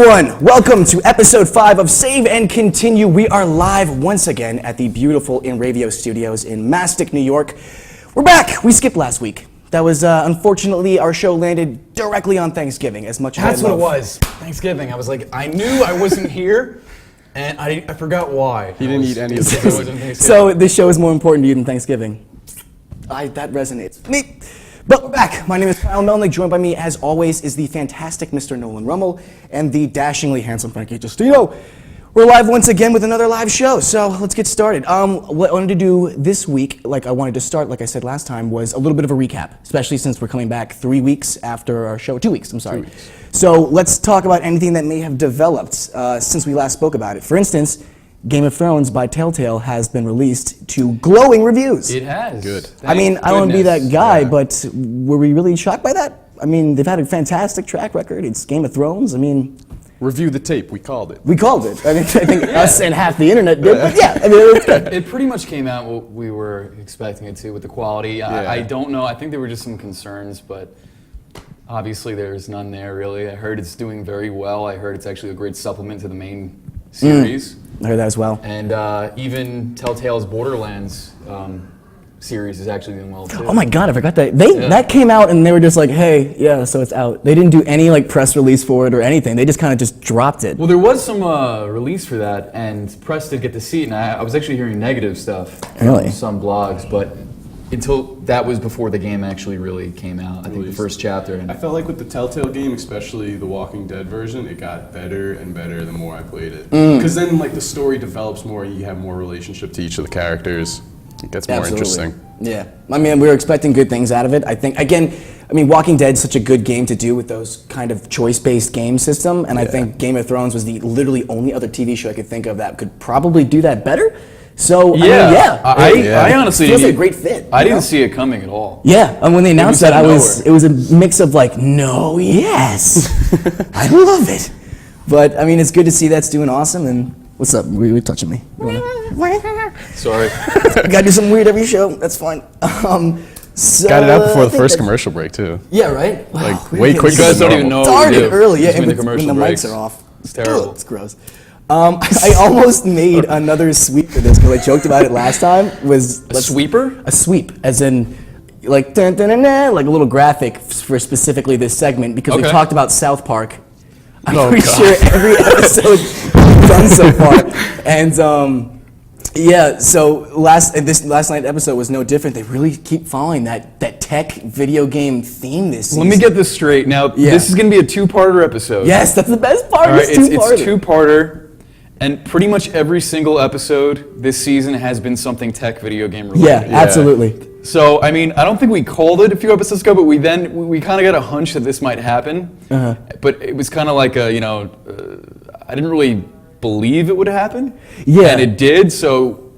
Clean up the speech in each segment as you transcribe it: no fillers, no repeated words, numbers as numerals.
everyone, welcome to episode 5 of Save and Continue. We are live once again at the beautiful InRavio Studios in Mastic, New York. We're back. We skipped last week. That was, unfortunately, our show landed directly on Thanksgiving, as much as That's what it was, Thanksgiving. I was like, I knew I wasn't here, and I forgot why. He didn't eat any of this. So this show is more important to you than Thanksgiving. That resonates with me. But we're back. My name is Kyle Melnick. Joined by me, as always, is the fantastic Mr. Nolan Rummel and the dashingly handsome Frankie Justino. We're live once again with another live show, so let's get started. What I wanted to do this week, like I said last time, was a little bit of a recap, especially since we're coming back 3 weeks after our show. 2 weeks, I'm sorry. 2 weeks. So let's talk about anything that may have developed since we last spoke about it. For instance, Game of Thrones by Telltale has been released to glowing reviews. It has. Good. I mean, I don't want to be that guy, but were we really shocked by that? I mean, they've had a fantastic track record. It's Game of Thrones. I mean... Review the tape. We called it. We called it. I mean, I think us and half the internet did, but yeah. I mean, it was good. It pretty much came out what we were expecting it to with the quality. I don't know. I think there were just some concerns, but obviously there's none there, really. I heard it's doing very well. I heard it's actually a great supplement to the main series. I heard that as well. And even Telltale's Borderlands series is actually doing well too. Oh my God, I forgot that. That came out and they were just like, hey, yeah, so it's out. They didn't do any like press release for it or anything. They just kind of just dropped it. Well, there was some release for that, and press did get to see it, and I was actually hearing negative stuff from some blogs, but until that was before the game actually really came out. I think the first chapter. And I felt like with the Telltale game, especially the Walking Dead version, it got better and better the more I played it. Because then like the story develops more, you have more relationship to each of the characters. It gets more interesting. Yeah. I mean, we were expecting good things out of it. I think, again, I mean, Walking Dead's such a good game to do with those kind of choice-based game system, and I think Game of Thrones was the literally only other TV show I could think of that could probably do that better. So, I honestly feels like a great fit. I didn't see it coming at all. Yeah, and when they announced that, it was a mix of like, no, yes, I love it. But I mean, it's good to see that's doing awesome. And what's up? You're touching me. Sorry. Gotta do something weird every show. That's fine. So, got it out before the first commercial break too. Yeah, right. Wow, like way quicker. You guys don't even know what we do. Early, yeah, when the commercial breaks. mics are off. It's terrible. It's gross. I almost made another sweep for this because I joked about it last time. Was a sweeper? A sweep, as in like dun, dun, dun, dun, like a little graphic for specifically this segment because we talked about South Park. I'm pretty sure every episode we've done so far, and yeah. So last night's episode was no different. They really keep following that tech video game theme this season. Let me get this straight. Now, this is going to be a two-parter episode. Yes, that's the best part. Right, it's two-parter, and pretty much every single episode this season has been something tech video game related. Yeah, absolutely. So, I mean, I don't think we called it a few episodes ago, but we kind of got a hunch that this might happen. But it was kind of like I didn't really believe it would happen. Yeah. And it did, so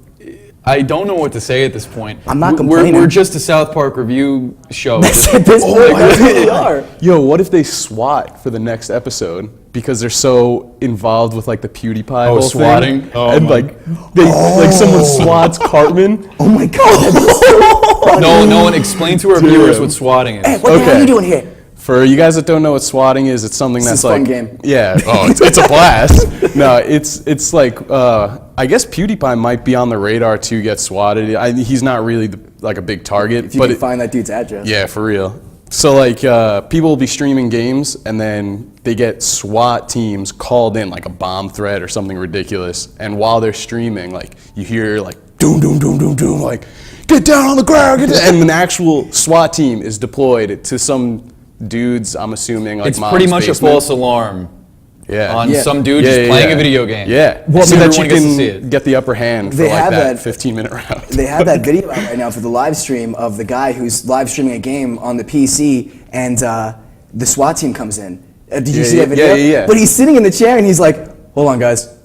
I don't know what to say at this point. I'm not complaining. We're just a South Park review show. At this point, that's what we are. Yo, what if they SWAT for the next episode? Because they're so involved with like the PewDiePie whole swatting? thing. And like someone swats Cartman. Oh my God. No one explain to our viewers what swatting is. Hey, what the hell are you doing here? For you guys that don't know what swatting is, it's something that's like... It's a fun game. Yeah, it's a blast. No, it's like, I guess PewDiePie might be on the radar to get swatted. He's not really like a big target. If you can find that dude's address. Yeah, for real. So like, people will be streaming games and then they get SWAT teams called in, like a bomb threat or something ridiculous. And while they're streaming, like, you hear like, doom, doom, doom, doom, doom, like, get down on the ground, and an actual SWAT team is deployed to some dudes, I'm assuming, like, it's pretty much a false alarm. On some dude just playing a video game. Yeah. Well, so that you can get the upper hand for like that 15-minute round. They have that video out right now for the live stream of the guy who's live streaming a game on the PC, and the SWAT team comes in. Did you see that video? Yeah. But he's sitting in the chair and he's like, "Hold on, guys.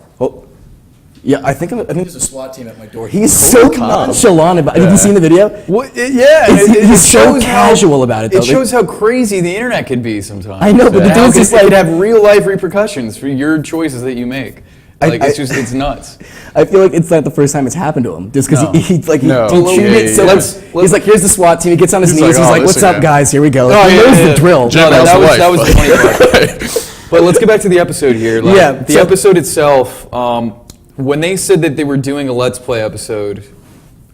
Yeah, I think there's a SWAT team at my door." He's so nonchalant about it. Have you seen the video? He's so casual about it, though. It shows how crazy the internet could be sometimes. I know, but the dude's just like... It could have real-life repercussions for your choices that you make. Like, it's nuts. I feel like it's not the first time it's happened to him, just because he treated it so... He's like, here's the SWAT team. He gets on his knees. He's like, what's up, guys? Here we go. He knows the drill. That was the funny part. But let's get back to the episode here. Like, Yeah, the so- episode itself, when they said that they were doing a Let's Play episode,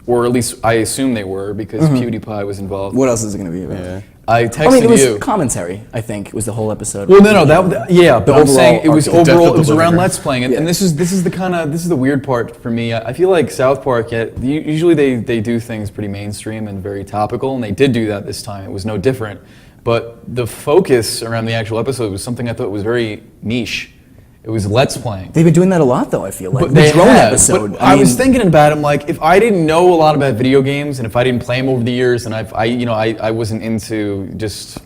or at least I assume they were because PewDiePie was involved. What else is it going to be about? Yeah. I texted I mean, it was you. commentary, I think, was the whole episode. Well, no, yeah, but I'm overall saying it was arc, the overall. death It was of the around liver. Let's Playing, and, Yeah. and this is the weird part for me. I feel like South Park, usually they do things pretty mainstream and very topical, and they did do that this time. It was no different, but the focus around the actual episode was something I thought was very niche. It was Let's Playing. They've been doing that a lot, though, I feel like. But The they drone have, episode. but I was thinking about it, I'm like, if I didn't know a lot about video games, and if I didn't play them over the years, and I wasn't into just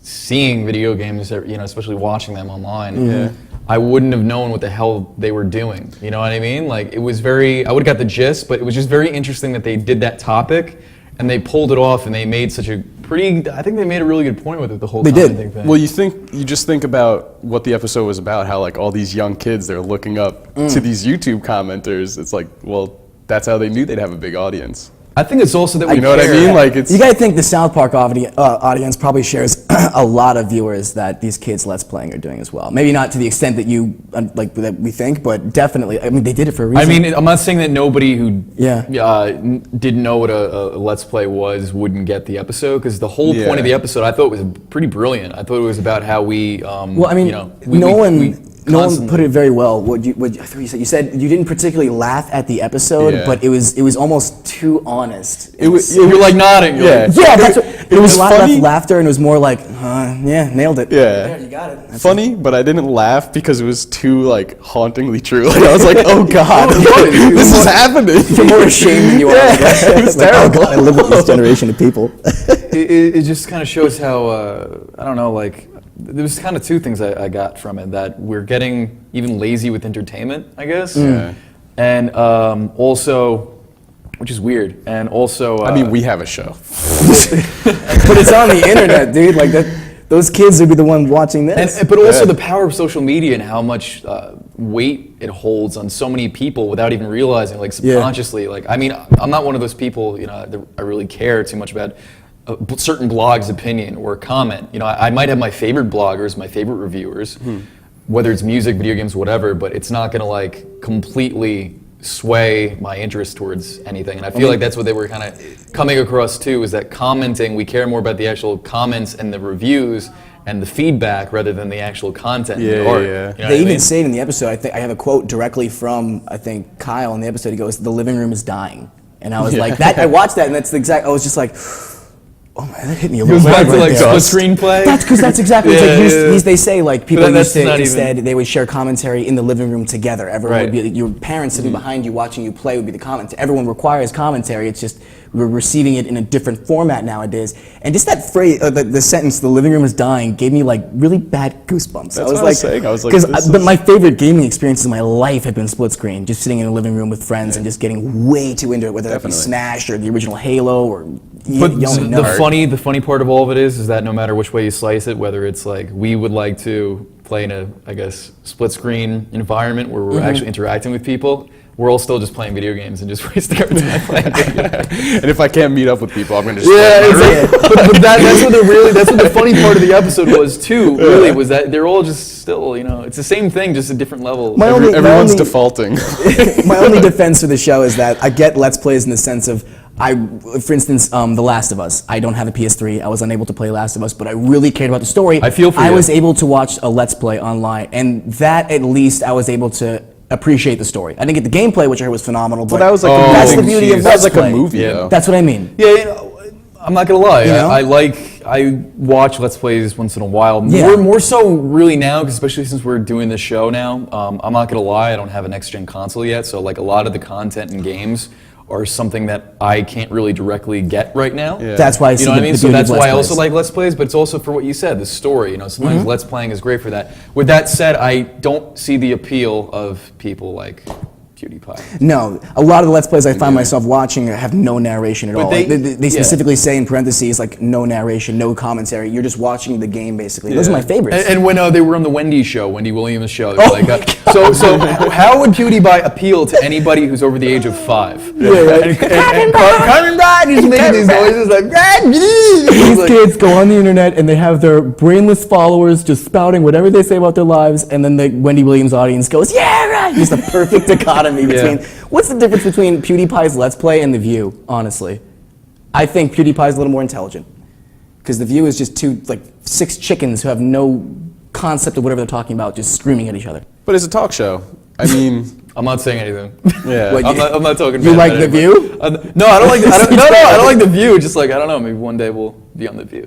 seeing video games, especially watching them online, I wouldn't have known what the hell they were doing. You know what I mean? Like, it was I would have got the gist, but it was just very interesting that they did that topic, and they pulled it off, and they made I think they made a really good point with it, the whole They did. commenting thing. Well, you just think about what the episode was about, how like all these young kids, they're looking up to these YouTube commenters. It's like, well, that's how they knew they'd have a big audience. I think it's also that we You know what I care. mean? Like, it's You gotta think the South Park audience probably shares a lot of viewers that these kids Let's Playing are doing as well. Maybe not to the extent that that we think, but definitely. I mean, they did it for a reason. I mean, I'm not saying that nobody who Yeah. didn't know what a Let's Play was wouldn't get the episode, because the whole point of the Yeah. episode I thought was pretty brilliant. I thought it was about how we, well, I mean, we Nolan constantly- put it very well. I thought you said you didn't particularly laugh at the episode, Yeah. but it was almost too honest. You're like nodding. You're Yeah. like, Yeah, that's what, It was a lot less funny. laughter, and it was more like, yeah, nailed it. Yeah. There, you got it. That's funny, but I didn't laugh because it was too like hauntingly true. Like, I was like, oh god, it. this is happening. You're more ashamed than you are. I guess. it was Like, terrible. Oh God, I live with this generation of people. it just kind of shows how I don't know, like there was kind of two things I got from it, that we're getting even lazy with entertainment, I guess, and also, which is weird, and also I mean, we have a show. But it's on the internet, dude. Like that. Those kids would be the one watching this. but also the power of social media and how much weight it holds on so many people without even realizing, like subconsciously. Like, I mean, I'm not one of those people, that I really care too much about a certain blog's opinion or comment. I might have my favorite bloggers, my favorite reviewers, whether it's music, video games, whatever, but it's not gonna like completely sway my interest towards anything. And I feel like that's what they were kind of coming across too, is that commenting, we care more about the actual comments and the reviews and the feedback rather than the actual content and the art. Yeah. You know what They I even mean? say it in the episode. I think I have a quote directly from Kyle in the episode. He goes, "The living room is dying," and I was like, "That." I watched that, and that's the exact. I was just like, "Oh man, that hit me a little Goes back hard to right like there." split screenplay. That's because that's exactly. It's Yeah, like yeah. they say like people But used that's to not instead they would share commentary in the living room together. Everyone Right. would be your parents sitting behind you watching you play would be the comment. Everyone requires commentary. It's just we're receiving it in a different format nowadays. And just that phrase, the sentence, "The living room is dying," gave me like really bad goosebumps. That's what I was saying. I was like, because this but is- my favorite gaming experiences in my life have been split screen, just sitting in a living room with friends and just getting way too into it, whether that be Definitely. Smash or the original Halo or But you only know. the funny part of all of it is that no matter which way you slice it, whether it's like we would like to play in a, I guess, split screen environment where we're actually interacting with people, we're all still just playing video games and just wasting our time playing video games. And if I can't meet up with people, I'm gonna just Yeah, play my it's like, but that's what the funny part of the episode was too. Really, was that they're all just still, it's the same thing, just a different level. My only- Everyone's only- defaulting. My only defense for the show is that I get Let's Plays in the sense of, for instance, The Last of Us. I don't have a PS3. I was unable to play Last of Us, but I really cared about the story. I feel for I you. was able to watch a Let's Play online, and that at least I was able to appreciate the story. I didn't get the gameplay, which I heard was phenomenal, but that was like a that's the movie. beauty of That Let's was like a Play. movie, Yeah. though. That's what I mean. Yeah, I'm not gonna lie. know? I watch Let's Plays once in a while. Yeah. More so really now, 'cause especially since we're doing this show now. I'm not gonna lie. I don't have a next gen console yet, so like a lot of the content in games are something that I can't really directly get right now. Yeah. That's why I see You know what I mean? the So beauty that's of why Let's I also Plays. like Let's Plays, but it's also for what you said, the story. Sometimes Let's Playing is great for that. With that said, I don't see the appeal of people like PewDiePie. No, a lot of the Let's Plays I find myself watching have no narration at all. they- They specifically say in parentheses, like, no narration, no commentary. You're just watching the game, basically. Those are my favorites. And when they were on the Wendy show, Wendy Williams show, they Oh were like, so how would PewDiePie appeal to anybody who's over the age of 5? Yeah, right. And Carmen Bride, he's making these noises like, These kids go on the internet and they have their brainless followers just spouting whatever they say about their lives, and then the Wendy Williams audience goes, yeah, right. It's the perfect dichotomy between. What's the difference between PewDiePie's Let's Play and The View, honestly? I think PewDiePie's a little more intelligent. Because The View is just 6 chickens who have no concept of whatever they're talking about, just screaming at each other. But it's a talk show. I mean, I'm not saying anything. yeah. What, I'm not talking. You bad like about The anybody. View? No, I don't like. I don't like The View. Just like I don't know. Maybe one day we'll be on The View.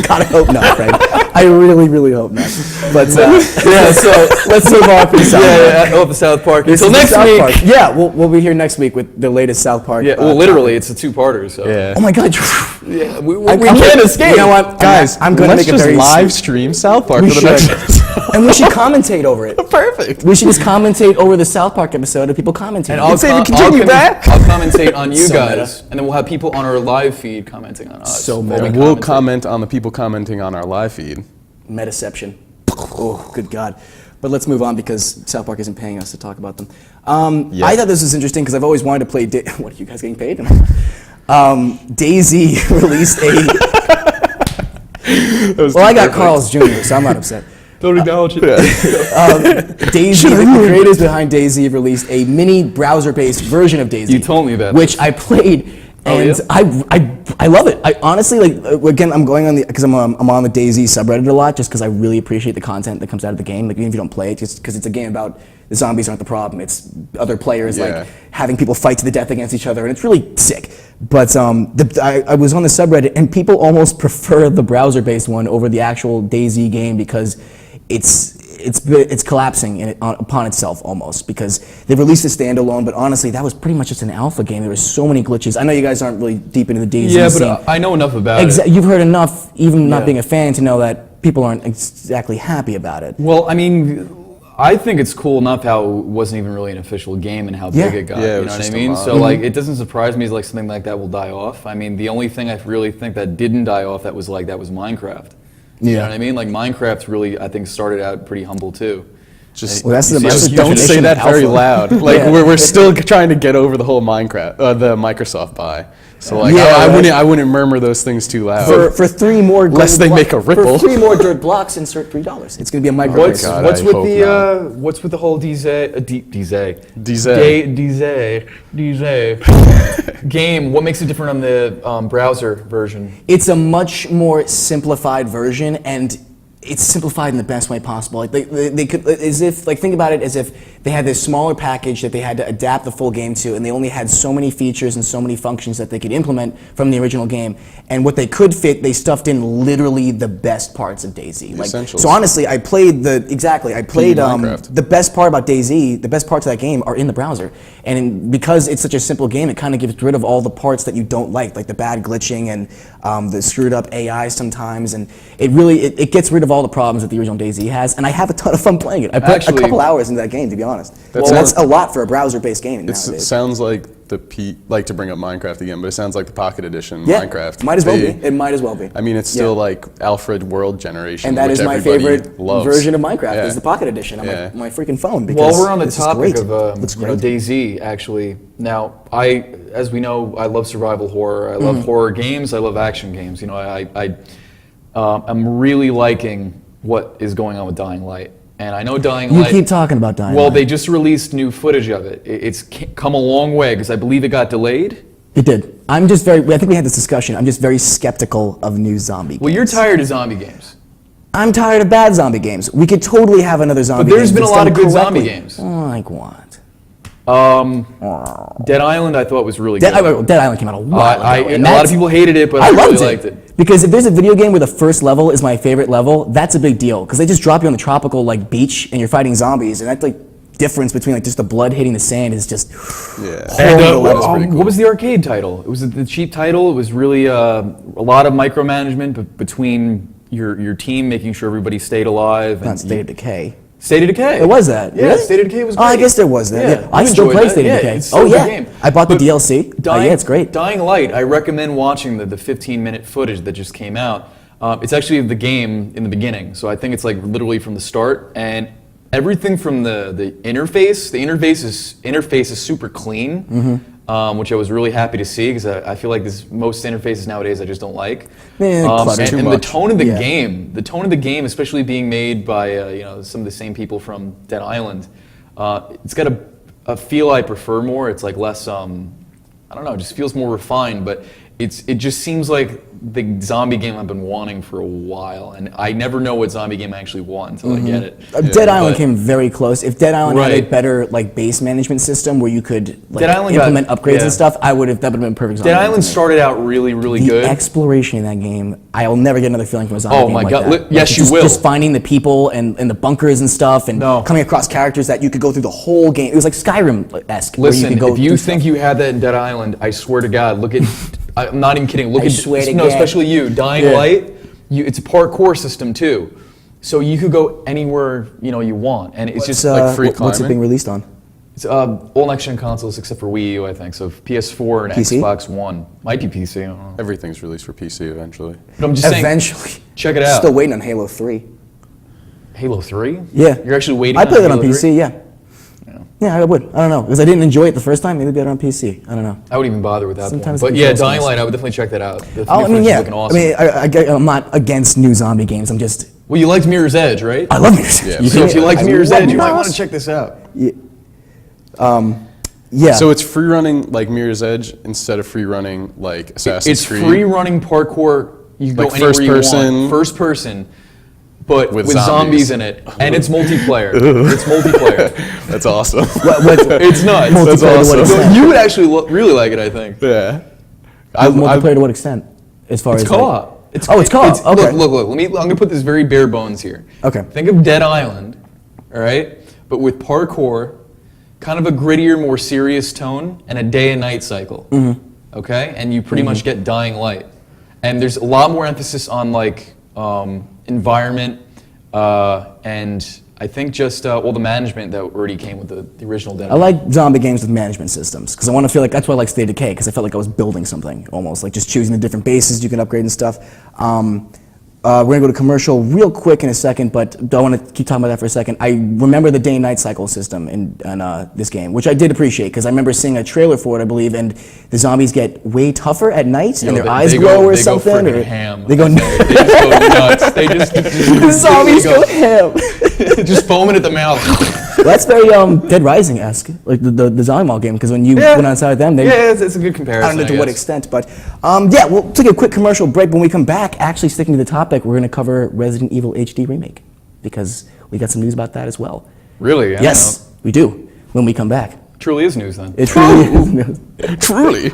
God, I hope not, Fred. I really, really hope not. But yeah, so let's move on from South Park. I love the South Park. This Until is next South week. Park. Yeah, we'll be here next week with the latest South Park. Yeah, well, literally, it's a 2-parter. So Yeah. Oh my God. yeah, we I'm can't gonna- escape. You know what, Guys, I'm going to let's make a just very live stream South Park We for the next should. episode. And we should commentate over it. Perfect. We should just commentate over the South Park episode of people commentating. And I'll commentate on you So guys, and then we'll have people on our live feed commenting on us. So while we meta. And we'll commentate. comment on the people commenting on our live feed. Metaception. Oh, good God. But let's move on because South Park isn't paying us to talk about them. Yeah. I thought this was interesting because I've always wanted to play. What are you guys getting paid? DayZ released a. Well, I got Carl's Jr., so I'm not upset. Don't acknowledge it. DayZ, the creators behind DayZ released a mini browser-based version of DayZ. You told me about which this. I played, and yeah? I love it. I honestly again, I'm going on because I'm on the DayZ subreddit a lot, just because I really appreciate the content that comes out of the game. Like even if you don't play it, just because it's a game about the zombies aren't the problem. It's other players Yeah. like having people fight to the death against each other, and it's really sick. But I was on the subreddit, and people almost prefer the browser-based one over the actual DayZ game because it's collapsing upon itself almost, because they released a standalone, but honestly that was pretty much just an alpha game. There were so many glitches. I know you guys aren't really deep into the DayZ Yeah, scene. but I know enough about it. You've heard enough, even not being a fan, to know that people aren't exactly happy about it. Well, I mean, I think it's cool enough how it wasn't even really an official game and how big Yeah. it got. Yeah, it you was know what just I a mean? mod. So like, it doesn't surprise me like something like that will die off. I mean, the only thing I really think that didn't die off that was Minecraft. You know what I mean? Like Minecraft really, I think, started out pretty humble too. Just, Well, that's the just massive don't say definition that of very alpha. loud. Like Yeah. we're still trying to get over the whole Minecraft, the Microsoft buy. So like Yeah, I wouldn't murmur those things too loud. For 3 more Lest gold they make a ripple. For 3 more dirt blocks, insert $3. It's going to be a micro. What's God, what's I with hope the what's with the whole DZ game? What makes it different on the browser version? It's a much more simplified version, and it's simplified in the best way possible. Like they could, as if, like, think about it as if they had this smaller package that they had to adapt the full game to, and they only had so many features and so many functions that they could implement from the original game. And what they could fit, they stuffed in literally the best parts of DayZ. Like, essentials. so honestly, I played Minecraft. the best part about DayZ. The best parts of that game are in the browser, and because it's such a simple game, it kind of gets rid of all the parts that you don't like the bad glitching and the screwed up AI sometimes, and it gets rid of all the problems that the original DayZ has. And I have a ton of fun playing it. I put Actually- a couple hours into that game, to be honest. That's That's a lot for a browser-based game It nowadays. sounds like like to bring up Minecraft again, but it sounds like the Pocket Edition Yeah, Minecraft. might as well They- be. It might as well be. I mean, it's still like Alfred World Generation, And that which is my everybody favorite loves. version of Minecraft. Yeah. Is the Pocket Edition on Yeah. my freaking phone. While Because we're on the this is topic great. of Looks you know, great. DayZ, actually, now as we know, I love survival horror. I love horror games. I love action games. You know, I'm really liking what is going on with Dying Light, and I know Dying You Light. keep talking about Dying Well, Light. they just released new footage of it. It's come a long way because I believe it got delayed. It did. I think we had this discussion. I'm just very skeptical of new zombie games. Well, you're tired of zombie games. I'm tired of bad zombie games. We could totally have another zombie But there's game been a that's lot done of good zombie correctly. games. Like what? Dead Island, I thought was really good. Dead Island came out a while ago. A and lot that's- of people hated it, but I loved really liked it. Because if there's a video game where the first level is my favorite level, that's a big deal. Because they just drop you on the tropical beach and you're fighting zombies, and that difference between just the blood hitting the sand is just Yeah. horrible. that was pretty cool. What was the arcade title? It was the cheap title. It was really a lot of micromanagement between your team, making sure everybody stayed alive. Not And State of Decay. State of Decay. It was that. Yeah, Really? State of Decay was Oh, great. I guess there was that. Yeah. I you still enjoyed play that. State of Decay. It's still a good game. I bought the But DLC. Yeah, it's great. Dying Light, I recommend watching the 15-minute footage that just came out. It's actually the game in the beginning, so I think it's like literally from the start, and everything from the interface. The interface is super clean, which I was really happy to see because I feel like most interfaces nowadays I just don't like. Cluttered. And the tone of the Yeah. game, especially being made by some of the same people from Dead Island, it's got a feel I prefer more. It's like less, I don't know, it just feels more refined, but it just seems like the zombie game I've been wanting for a while, and I never know what zombie game I actually want until I get it. Dead Island came very close. If Dead Island had a Right. better like base management system where you could like, Dead Island implement got- upgrades yeah. and stuff, that would have been perfect. Dead zombie Island game to me. started out really, really The good. exploration in that game, I'll never get another feeling from a zombie Oh game my like God. that. Yes, you will. Just finding the people and the bunkers and stuff, and No. coming across characters that you could go through the whole game. It was like Skyrim-esque. where you Listen, could go if you through think stuff. you had that in Dead Island, I swear to God, look at. I'm not even kidding. Look I at swear to no, God. especially you, Dying Yeah. Light. It's a parkour system too, so you could go anywhere you want, and it's just like free. free what's it climbing? being released on? It's all next-gen consoles except for Wii U, I think. So PS4 and PC? Xbox One might be PC. I don't know. Everything's released for PC eventually. But I'm just saying, Eventually. check it out. Still waiting on Halo 3. Halo 3. Yeah. You're actually waiting. I played it on Halo 3? PC, yeah. Yeah, I would. I don't know. Because I didn't enjoy it the first time. Maybe better on PC. I don't know. I wouldn't even bother with that Sometimes one. But it yeah, feels Dying nice. Light, I would definitely check that out. The Oh, new I mean, footage is yeah. looking awesome. I mean, I'm not against new zombie games. I'm just. Well, you liked Mirror's Edge, right? I love music. Yeah, So if you like I Mirror's love Edge, you might Mirror's. want to check this out. Yeah. So it's free running like Mirror's Edge instead of free running like Assassin's It's Creed. free running parkour. You can Like go anywhere first you person? want. First person, but With with zombies. zombies in it, and it's multiplayer. It's multiplayer. That's awesome. It's nuts. Multiplayer That's to what awesome. extent? You would actually really like it, I think. Yeah. Multiplayer to what extent? As far It's as co-op. It's co-op. Okay. Look. I'm gonna put this very bare bones here. Okay. Think of Dead Island, all right, but with parkour, kind of a grittier, more serious tone, and a day and night cycle. Okay, and you pretty much get Dying Light, and there's a lot more emphasis on like environment, and I think just the management that already came with the original Dead I Island. like zombie games with management systems because I want to feel like that's why I like State of Decay because I felt like I was building something almost like just choosing the different bases you can upgrade and stuff. We're gonna go to commercial real quick in a second, but don't want to keep talking about that for a second. I remember the day and night cycle system in this game, which I did appreciate because I remember seeing a trailer for it, I believe, and the zombies get way tougher at night and their eyes glow or something. They go or freaking ham. They go. They just go nuts. They just The zombies go ham. just foaming at the mouth. Well, that's very Dead Rising-esque, like the zombie mall game, because when you went outside them, they. Yeah, it's a good comparison. I don't know to what guess. extent, but yeah, we'll take a quick commercial break. When we come back, actually sticking to the topic, we're going to cover Resident Evil HD Remake, because we got some news about that as well. Really? I Yes, we do, when we come back. don't know. Truly is news then. It truly is news. Truly.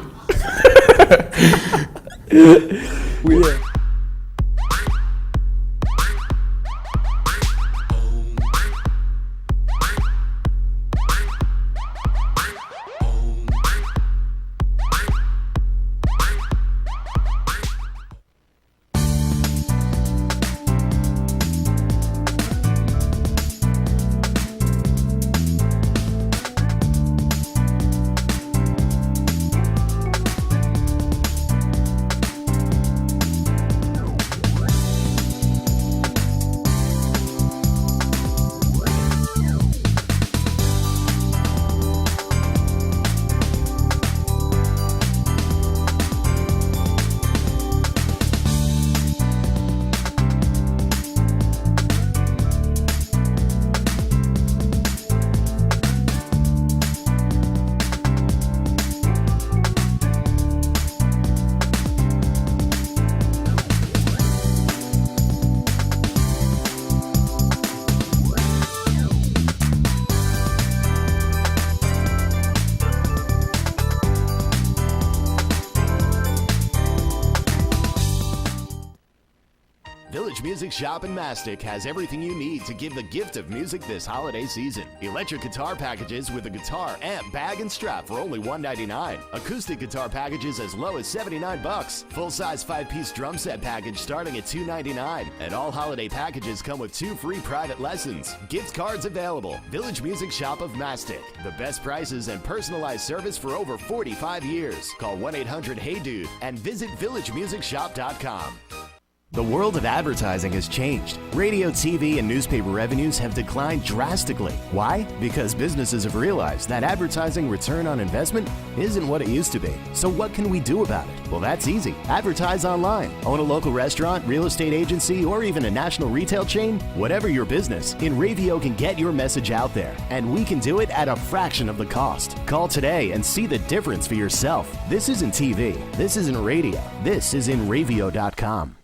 Music Shop in Mastic has everything you need to give the gift of music this holiday season. Electric guitar packages with a guitar, amp, bag, and strap for only $1.99. Acoustic guitar packages as low as $79. Full-size 5-piece drum set package starting at $2.99. And all holiday packages come with 2 free private lessons. Gift cards available. Village Music Shop of Mastic. The best prices and personalized service for over 45 years. Call 1-800-HEY-DUDE and visit villagemusicshop.com. The world of advertising has changed. Radio, TV, and newspaper revenues have declined drastically. Why? Because businesses have realized that advertising return on investment isn't what it used to be. So what can we do about it? Well, that's easy. Advertise online. Own a local restaurant, real estate agency, or even a national retail chain? Whatever your business, InRavio can get your message out there. And we can do it at a fraction of the cost. Call today and see the difference for yourself. This isn't TV. This isn't radio. This is InRavio.com.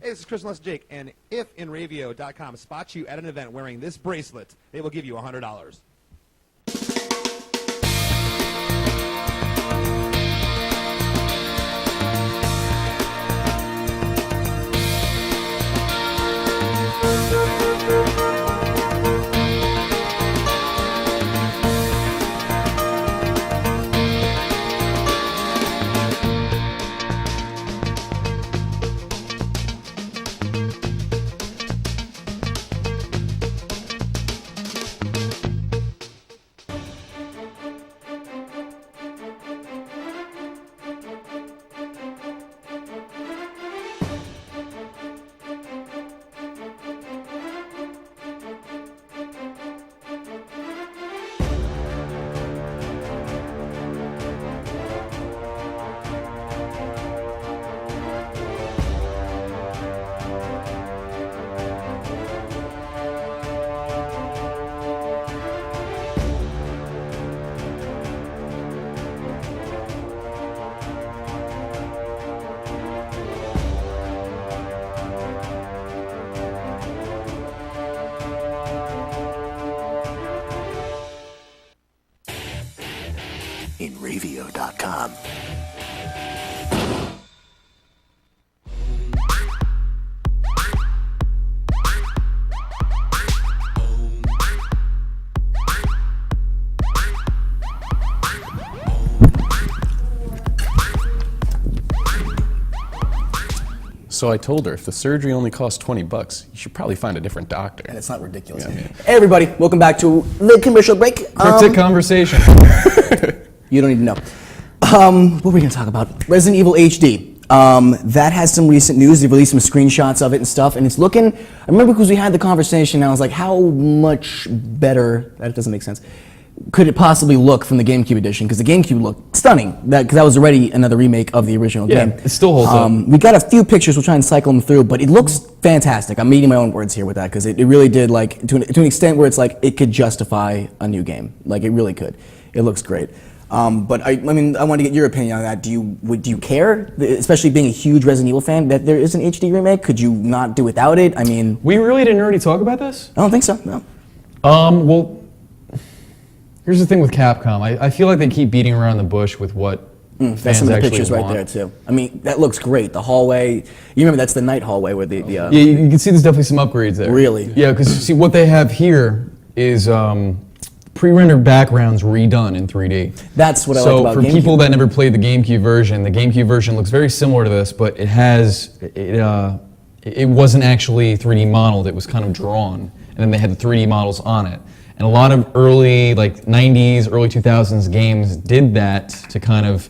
Hey, this is Chris Less Jake, and if InRavio.com spots you at an event wearing this bracelet, they will give you $100. InRavio.com. So I told her if the surgery only costs $20, you should probably find a different doctor. And it's not ridiculous. Yeah, I mean- Hey everybody, welcome back to the commercial break. Cryptic conversation. You don't even know. What were we going to talk about? Resident Evil HD. That has some recent news. They released some screenshots of it and stuff, and it's looking. I remember because we had the conversation, and I was like, how much better? That doesn't make sense. Could it possibly look from the GameCube edition? Because the GameCube looked stunning. Because that was already another remake of the original Yeah, game. it still holds up. We got a few pictures. We'll try and cycle them through, but it looks fantastic. I'm eating my own words here with that because it really did, like, to an extent where it's like it could justify a new game. Like it really could. It looks great. But I mean, I want to get your opinion on that. Do you care, especially being a huge Resident Evil fan, that there is an HD remake? Could you not do without it? I mean, We really didn't already talk about this? I don't think so. No. Well, here's the thing with Capcom. I feel like they keep beating around the bush with what That's fans some of the actually pictures want. right there too. I mean, that looks great. The hallway. You remember that's the night hallway where the Yeah, you can see there's definitely some upgrades there. Really? Yeah, because see what they have here is pre-rendered backgrounds redone in 3D. That's what I like So about for GameCube. people that never played the GameCube version looks very similar to this, but it wasn't actually 3D modeled. It was kind of drawn, and then they had the 3D models on it. And a lot of early, like 90s, early 2000s games did that to kind of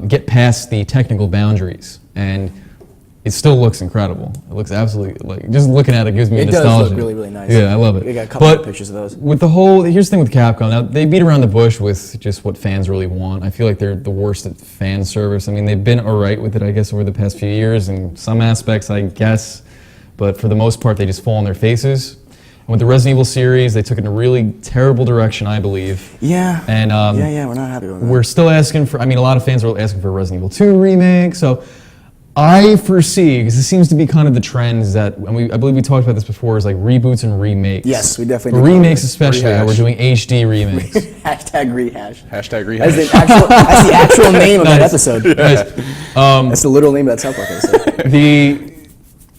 get past the technical boundaries. And it still looks incredible. It looks absolutely, like, just looking at it gives me It nostalgia. does look really, really nice. Yeah, I love it. We got a couple But of pictures of those. with the whole, here's the thing with Capcom. Now, they beat around the bush with just what fans really want. I feel like they're the worst at fan service. I mean, they've been all right with it, I guess, over the past few years. In some aspects, I guess. But for the most part, they just fall on their faces. And with the Resident Evil series, they took it in a really terrible direction, I believe. Yeah. And yeah, we're not happy with that. we're still asking for, I mean, a lot of fans are asking for a Resident Evil 2 remake. So I foresee, because this seems to be kind of the trend, is that, and I believe we talked about this before, is like reboots and remakes. Yes, we definitely But did talk remakes about it. especially, how we're doing HD remakes. Hashtag rehash. Hashtag That's rehash. that's the actual name of that Nice. episode. Nice. That's the literal name of that South Park episode.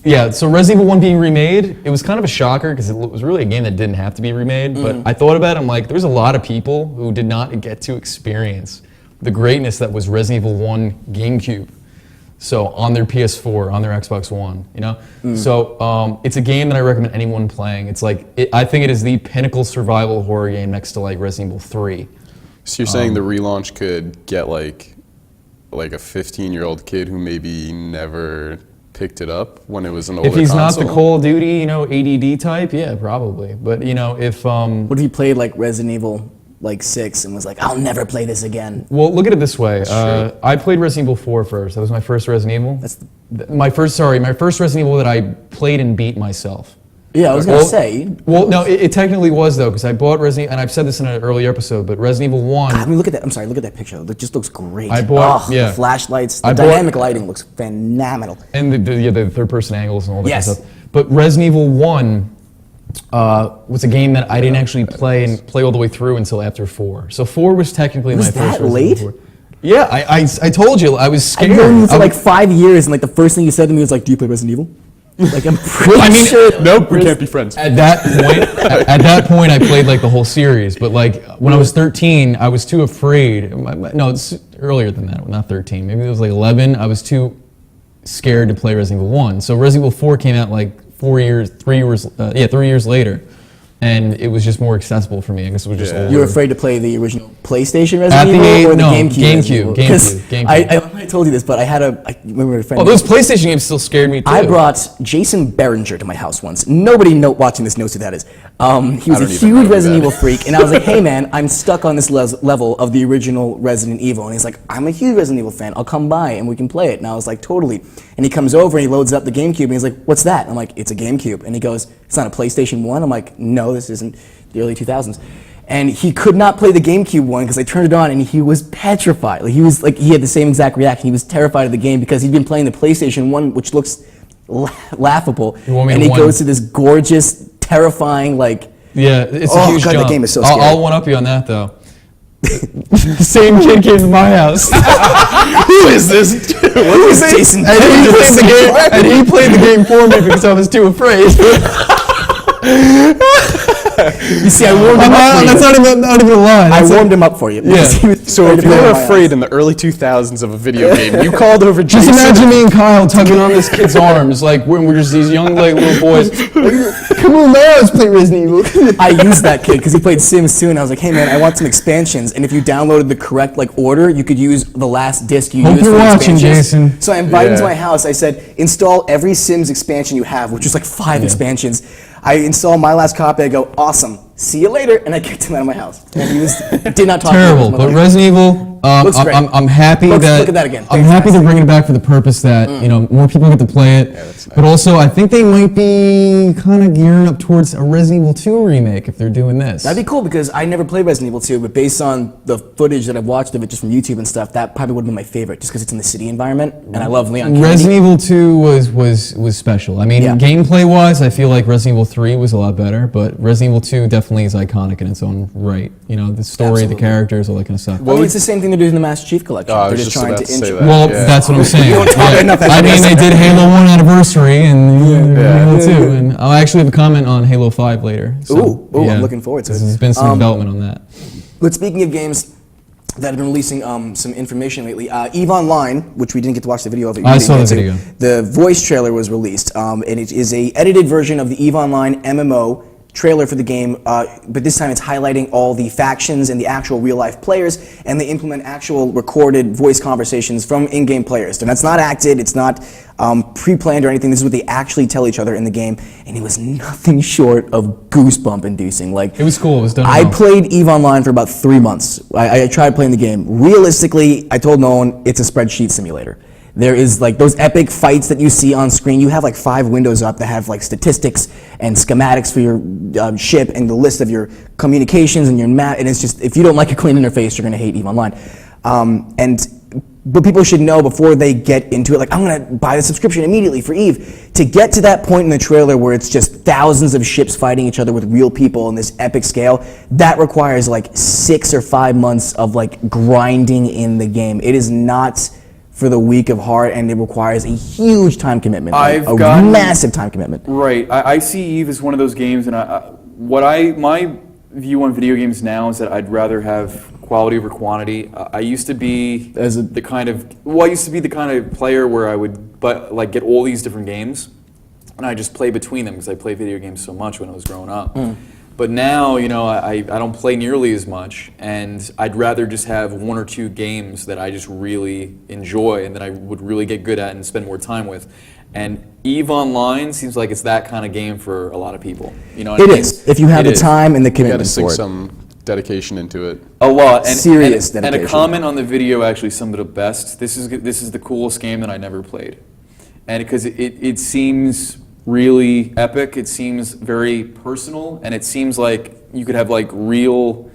Yeah, so Resident Evil 1 being remade, it was kind of a shocker because it was really a game that didn't have to be remade. But I thought about it, I'm like, there's a lot of people who did not get to experience the greatness that was Resident Evil 1 GameCube. So on their PS4, on their Xbox One, you know? So it's a game that I recommend anyone playing. It's like, I think it is the pinnacle survival horror game next to like Resident Evil 3. So you're saying the relaunch could get like a 15-year-old kid who maybe never picked it up when it was an older If he's console? not the Call of Duty, you know, ADD type, yeah, probably. But you know, if What if he played like Resident Evil like 6 and was like, I'll never play this again? well, look at it this way. I played Resident Evil 4 first. That was my first Resident Evil. My first Resident Evil that I played and beat myself. Yeah, I was gonna say. Well, no, it technically was though, because I bought Resident, and I've said this in an earlier episode, but Resident Evil 1. I mean, look at that. I'm sorry, look at that picture. It just looks great. I bought- oh, yeah. the flashlights, the I bought- dynamic lighting looks phenomenal. And the third-person angles and all that Yes. kind of stuff. But Resident Evil 1 was a game that I didn't actually play all the way through until after 4. So 4 was technically Was my first that Resident late? Evil 4. Yeah, I told you, I was I've scared. known you for I like was- 5 years, and like the first thing you said to me was like, "Do you play Resident Evil?" Like I'm pretty I mean, sure. Nope, we can't be friends. At that point, I played like the whole series. But like when I was 13, I was too afraid. No, it's earlier than that. Not 13. Maybe it was like 11. I was too scared to play Resident Evil 1. So Resident Evil 4 came out like 3 years later, and it was just more accessible for me. I guess it was just older. You were afraid to play the original PlayStation At Resident the Evil or age- the no, GameCube? Resident Evil? GameCube, 'Cause GameCube. I told you this, but I remember a friend. Oh, those PlayStation games still scared me too. I brought Jason Berenger to my house once. Nobody watching this knows who that is. He was a don't even know huge who Resident that Evil freak, and I was like, "Hey man, I'm stuck on this level of the original Resident Evil." And he's like, "I'm a huge Resident Evil fan. I'll come by and we can play it." And I was like, "Totally." And he comes over and he loads up the GameCube and he's like, "What's that?" I'm like, "It's a GameCube." And he goes, "It's not a PlayStation 1?" I'm like, "No, this isn't the early 2000s." And he could not play the GameCube one because I turned it on and he was petrified. Like he had the same exact reaction. He was terrified of the game because he'd been playing the PlayStation 1, which looks laughable. You want me And to he one- goes to this gorgeous, terrifying, like, Yeah, it's a Oh, huge God, that jump. game is so I'll scary. one up you on that though. Same kid came to my house. Who is this? What is this? Jason And he played the game. And he played the game for me because I was too afraid. You see, I warmed him up for you. That's not even a lie. I warmed him up for you. because he was So ready if to you play were in my afraid house. in the early 2000s of a video game, you called over Just Jason. imagine me and Kyle tugging on this kid's arms, like we're just these young like little boys. Come on, man, let's play Resident Evil. I used that kid because he played Sims too, and I was like, "Hey man, I want some expansions." And if you downloaded the correct like order, you could use the last disc you Hope used you're for the watching, expansions. Jason. So I invited him to Yeah. my house. I said, "Install every Sims expansion you have," which was like 5 expansions. I installed my last copy. I go, "Awesome. See you later," and I kicked him out of my house. And he did not talk. Terrible, to me. but Resident Evil. Looks great. I'm happy Look that at that again. I'm happy they're Fantastic. bringing it back for the purpose that you know more people get to play it. that's nice. But also, I think they might be kind of gearing up towards a Resident Evil 2 remake if they're doing this. That'd be cool because I never played Resident Evil 2, but based on the footage that I've watched of it just from YouTube and stuff, that probably would have been my favorite just because it's in the city environment and I love Leon Kennedy. Resident Evil 2 was special. I mean, Yeah. gameplay wise, I feel like Resident Evil 3 was a lot better, but Resident Evil 2 definitely is iconic in its own right. You know, the story, Absolutely. the characters, all that kind of stuff. Well, it's the same thing they're doing in the Master Chief Collection. I They're was just just trying about to to say intro. that. Well, Yeah. that's what I'm saying. don't talk enough, that's I what mean, I'm they did Halo 1 Anniversary, and Halo 2, and I'll actually have a comment on Halo 5 later. So, Ooh, I'm looking forward to it. There's been some development on that. But speaking of games that have been releasing some information lately, EVE Online, which we didn't get to watch the video of it. I you saw didn't the get to, video. The voice trailer was released, and it is a edited version of the EVE Online MMO trailer for the game, but this time it's highlighting all the factions and the actual real-life players, and they implement actual recorded voice conversations from in-game players. And that's not acted, it's not pre-planned or anything. This is what they actually tell each other in the game, and it was nothing short of goosebump-inducing. Like, It was cool. It was done I well. played EVE Online for about 3 months. I tried playing the game. Realistically, I told Nolan, it's a spreadsheet simulator. There is like those epic fights that you see on screen. You have like 5 windows up that have like statistics and schematics for your ship and the list of your communications and your map. And it's just, if you don't like a clean interface, you're going to hate EVE Online. But people should know before they get into it, like, I'm going to buy the subscription immediately for EVE. To get to that point in the trailer where it's just thousands of ships fighting each other with real people on this epic scale, that requires like 6 or 5 months of like grinding in the game. It is not for the weak of heart, and it requires a huge time commitment. Massive time commitment. Right. I see Eve as one of those games, and my view on video games now is that I'd rather have quality over quantity. I used to be the kind of player where I would get all these different games, and I just play between them because I played video games so much when I was growing up. But now, I don't play nearly as much, and I'd rather just have one or two games that I just really enjoy and that I would really get good at and spend more time with. And EVE Online seems like it's that kind of game for a lot of people. You know what I mean? It is, if you have the time and the commitment for it. You got to sink some dedication into it. A lot. Serious dedication. And a comment on the video actually summed it up best. This is the coolest game that I never played. And because it seems really epic, it seems very personal, and it seems like you could have real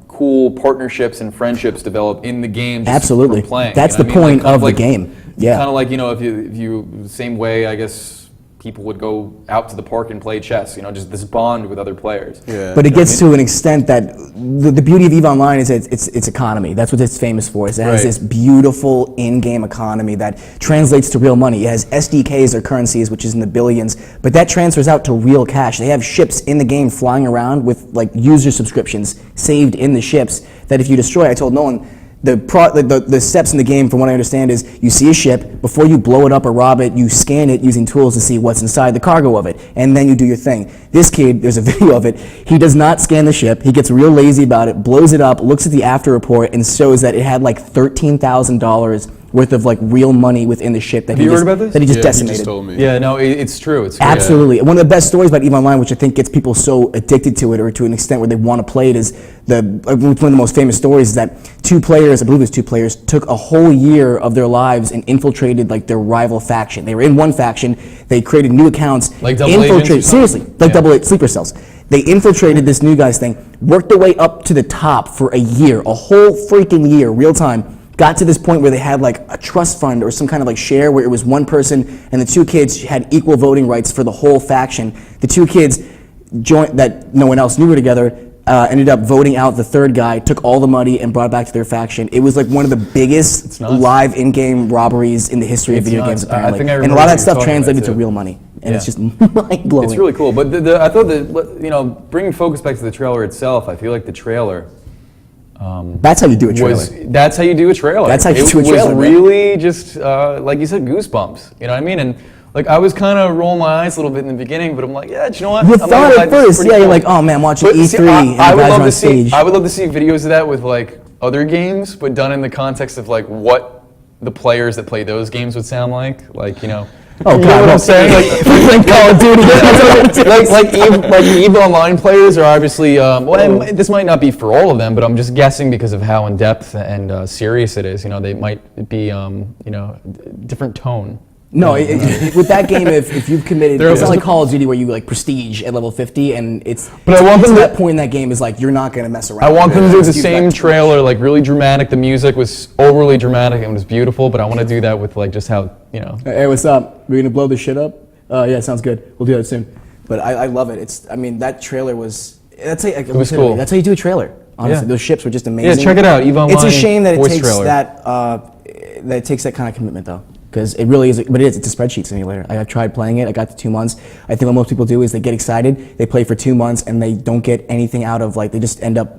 cool partnerships and friendships develop in the game just Absolutely. from playing. That's the point of the game. Yeah. Kind of like, if you same way, I guess, people would go out to the park and play chess, just this bond with other players. Yeah. But it gets to an extent that the beauty of EVE Online is its economy. That's what it's famous for. It has this beautiful in-game economy that translates to real money. It has SDKs or currencies, which is in the billions, but that transfers out to real cash. They have ships in the game flying around with user subscriptions saved in the ships that if you destroy, I told Nolan, the steps in the game, from what I understand, is you see a ship, before you blow it up or rob it, you scan it using tools to see what's inside the cargo of it, and then you do your thing. This kid, there's a video of it, he does not scan the ship, he gets real lazy about it, blows it up, looks at the after report, and shows that it had $13,000 worth of real money within the ship that he just decimated. He just told me. Yeah, no, it's true. It's absolutely. One of the best stories about EVE Online, which I think gets people so addicted to it, or to an extent where they want to play it, is one of the most famous stories is that two players, I believe it was two players, took a whole year of their lives and infiltrated their rival faction. They were in one faction, they created new accounts, infiltrated, seriously, double A sleeper cells. They infiltrated this new guy's thing, worked their way up to the top for a year, a whole freaking year, real time. Got to this point where they had a trust fund or some kind of share where it was one person and the two kids had equal voting rights for the whole faction. The two kids that no one else knew were together ended up voting out the third guy, took all the money and brought it back to their faction. It was one of the biggest live in-game robberies in the history of video games, apparently. And a lot of that stuff translated to real money. And it's just mind-blowing. It's really cool. But I thought that, bringing focus back to the trailer itself, I feel like the trailer... that's how you do a trailer. That's how you do a trailer. That's how you do a trailer. It was really just, like you said, goosebumps. You know what I mean? And I was kind of rolling my eyes a little bit in the beginning, but I'm like, yeah, do you know what? You thought at first, yeah, cool. You're like, oh man, watching E3 and I would guys love are on stage. I would love to see videos of that with other games, but done in the context of what the players that play those games would sound like. Oh you God! know what I'm saying? Like Call of Duty. like EVE Online players are obviously. This might not be for all of them, but I'm just guessing because of how in depth and serious it is. They might be different tone. No, with that game, if you've committed, it's not like Call of Duty where you prestige at level 50, and it's. But I want them to that point in that game is you're not going to mess around. I want them to do the same trailer, really dramatic. The music was overly dramatic and it was beautiful, but I want to do that with just how Hey, what's up? We're gonna blow this shit up? Yeah, sounds good. We'll do that soon. But I love it. That trailer was. It was cool. That's how you do a trailer. Honestly, those ships were just amazing. Yeah, check it out. EVE Online. It's a shame that it takes trailer. that it takes that kind of commitment though. Because it really is, but it's a spreadsheet simulator. I've tried playing it, I got to 2 months. I think what most people do is they get excited, they play for 2 months, and they don't get anything out of, they just end up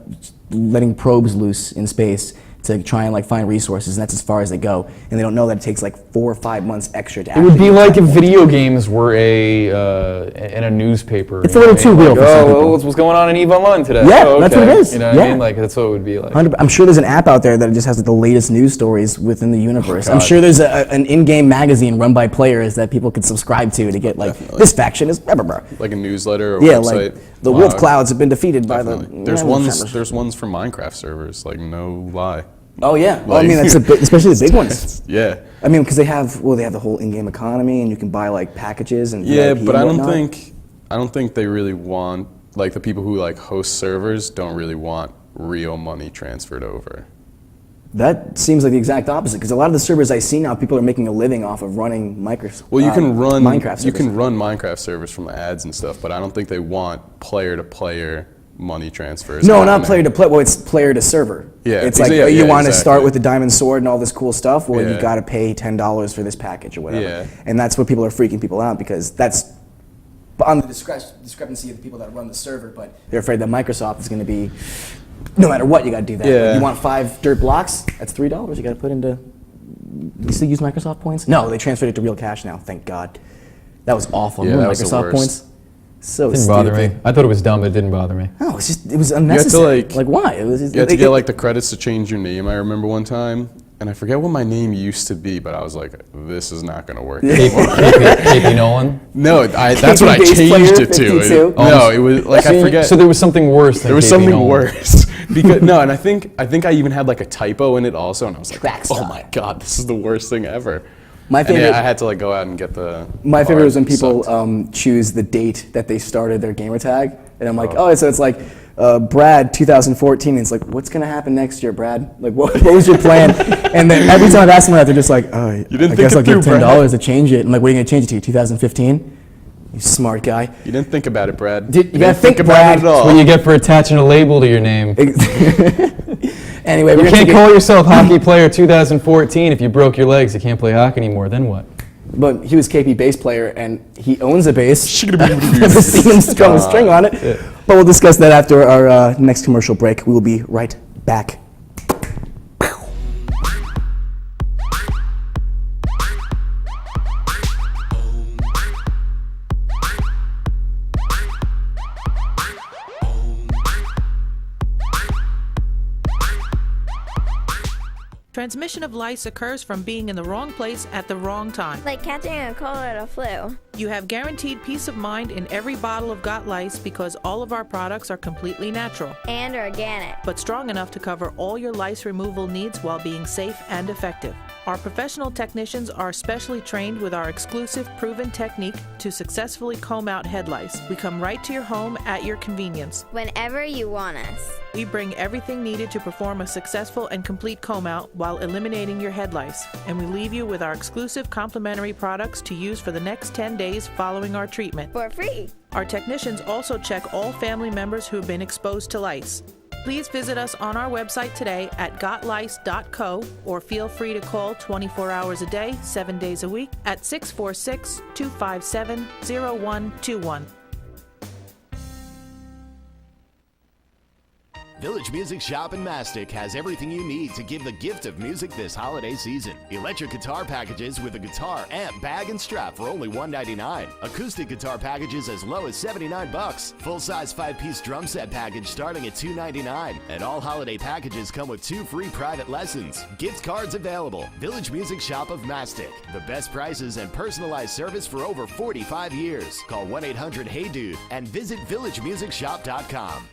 letting probes loose in space to try and find resources, and that's as far as they go. And they don't know that it takes 4 or 5 months extra to It would be like if video games were in a newspaper. It's a little too real for some people. What's going on in EVE Online today? Yeah, okay. that's what it is. You know what I mean? That's what it would be like. I'm sure there's an app out there that just has the latest news stories within the universe. I'm sure there's an in-game magazine run by players that people can subscribe to get this faction is blah, blah, blah. Like a newsletter or website. The wolf clouds have been defeated by the. There's ones for Minecraft servers, no lie. Oh yeah, well, that's especially the big ones. Yeah. Because they have the whole in-game economy, and you can buy packages and VIP but I don't think they really want the people who host servers don't really want real money transferred over. That seems like the exact opposite, because a lot of the servers I see now, people are making a living off of running Minecraft. Well, you can run Minecraft servers. You can run Minecraft servers from the ads and stuff, but I don't think they want player-to-player money transfers. No, not happening. player to player. Well, it's player to server. Yeah, It's like yeah, you yeah, want to start exactly. with the diamond sword and all this cool stuff. Well, you Yeah. got to pay $10 for this package or whatever. Yeah. And that's what people are freaking people out because that's on the discrepancy of the people that run the server. But they're afraid that Microsoft is going to be, no matter what, you got to do that. Yeah. You want 5 dirt blocks? That's $3. You got to put into. You still use Microsoft points? No, they transferred it to real cash now. Thank God. That was awful. Yeah, Remember that was the Microsoft worst. points? So Didn't stupid. bother me. I thought it was dumb, but it didn't bother me. No, it was unnecessary. like- why? It was just, You had to get like the credits to change your name. I remember one time, and I forget what my name used to be, but I was like, "This is not going to work." KP Nolan. No, that's what I Bass changed player, it to. 52? No, it was like I forget. So there was something worse than There was KP something Nolan. worse because no, and I think I even had like a typo in it also, and I was like, Trackstar. "Oh my god, this is the worst thing ever." My And favorite. yeah, I had to like go out and get the. My favorite card. was when people Sucked. choose the date that they started their gamer tag, and I'm like, oh, so it's like Brad 2014. And it's like, what's gonna happen next year, Brad? Like, what was your plan? And then every time I ask them that, they're just like, oh, I didn't think guess it I'll give through, $10 to change it. I'm like, what are you gonna change it to? 2015? You smart guy. You didn't think about it, Brad. You didn't gotta think, Brad. about it at all. What you get for attaching a label to your name. Anyway, You we're can't gonna call yourself Hockey Player 2014 if you broke your legs. You can't play hockey anymore. Then what? But he was KP bass player, and he owns a bass. I've never seen him strum a string on it. But we'll discuss that after our next commercial break. We will be right back. Transmission of lice occurs from being in the wrong place at the wrong time. Like catching a cold or the flu. You have guaranteed peace of mind in every bottle of Got Lice because all of our products are completely natural, And organic. but strong enough to cover all your lice removal needs while being safe and effective. Our professional technicians are specially trained with our exclusive proven technique to successfully comb out head lice. We come right to your home at your convenience. Whenever you want us. We bring everything needed to perform a successful and complete comb out while eliminating your head lice, and we leave you with our exclusive complimentary products to use for the next 10 days following our treatment. For free. Our technicians also check all family members who have been exposed to lice. Please visit us on our website today at gotlice.co or feel free to call 24 hours a day, 7 days a week at 646-257-0121. Village Music Shop in Mastic has everything you need to give the gift of music this holiday season. Electric guitar packages with a guitar, amp, bag, and strap for only $1.99. Acoustic guitar packages as low as $79. Full-size 5-piece drum set package starting at $2.99. And all holiday packages come with 2 free private lessons. Gift cards available. Village Music Shop of Mastic. The best prices and personalized service for over 45 years. Call 1-800-HEY-DUDE and visit villagemusicshop.com.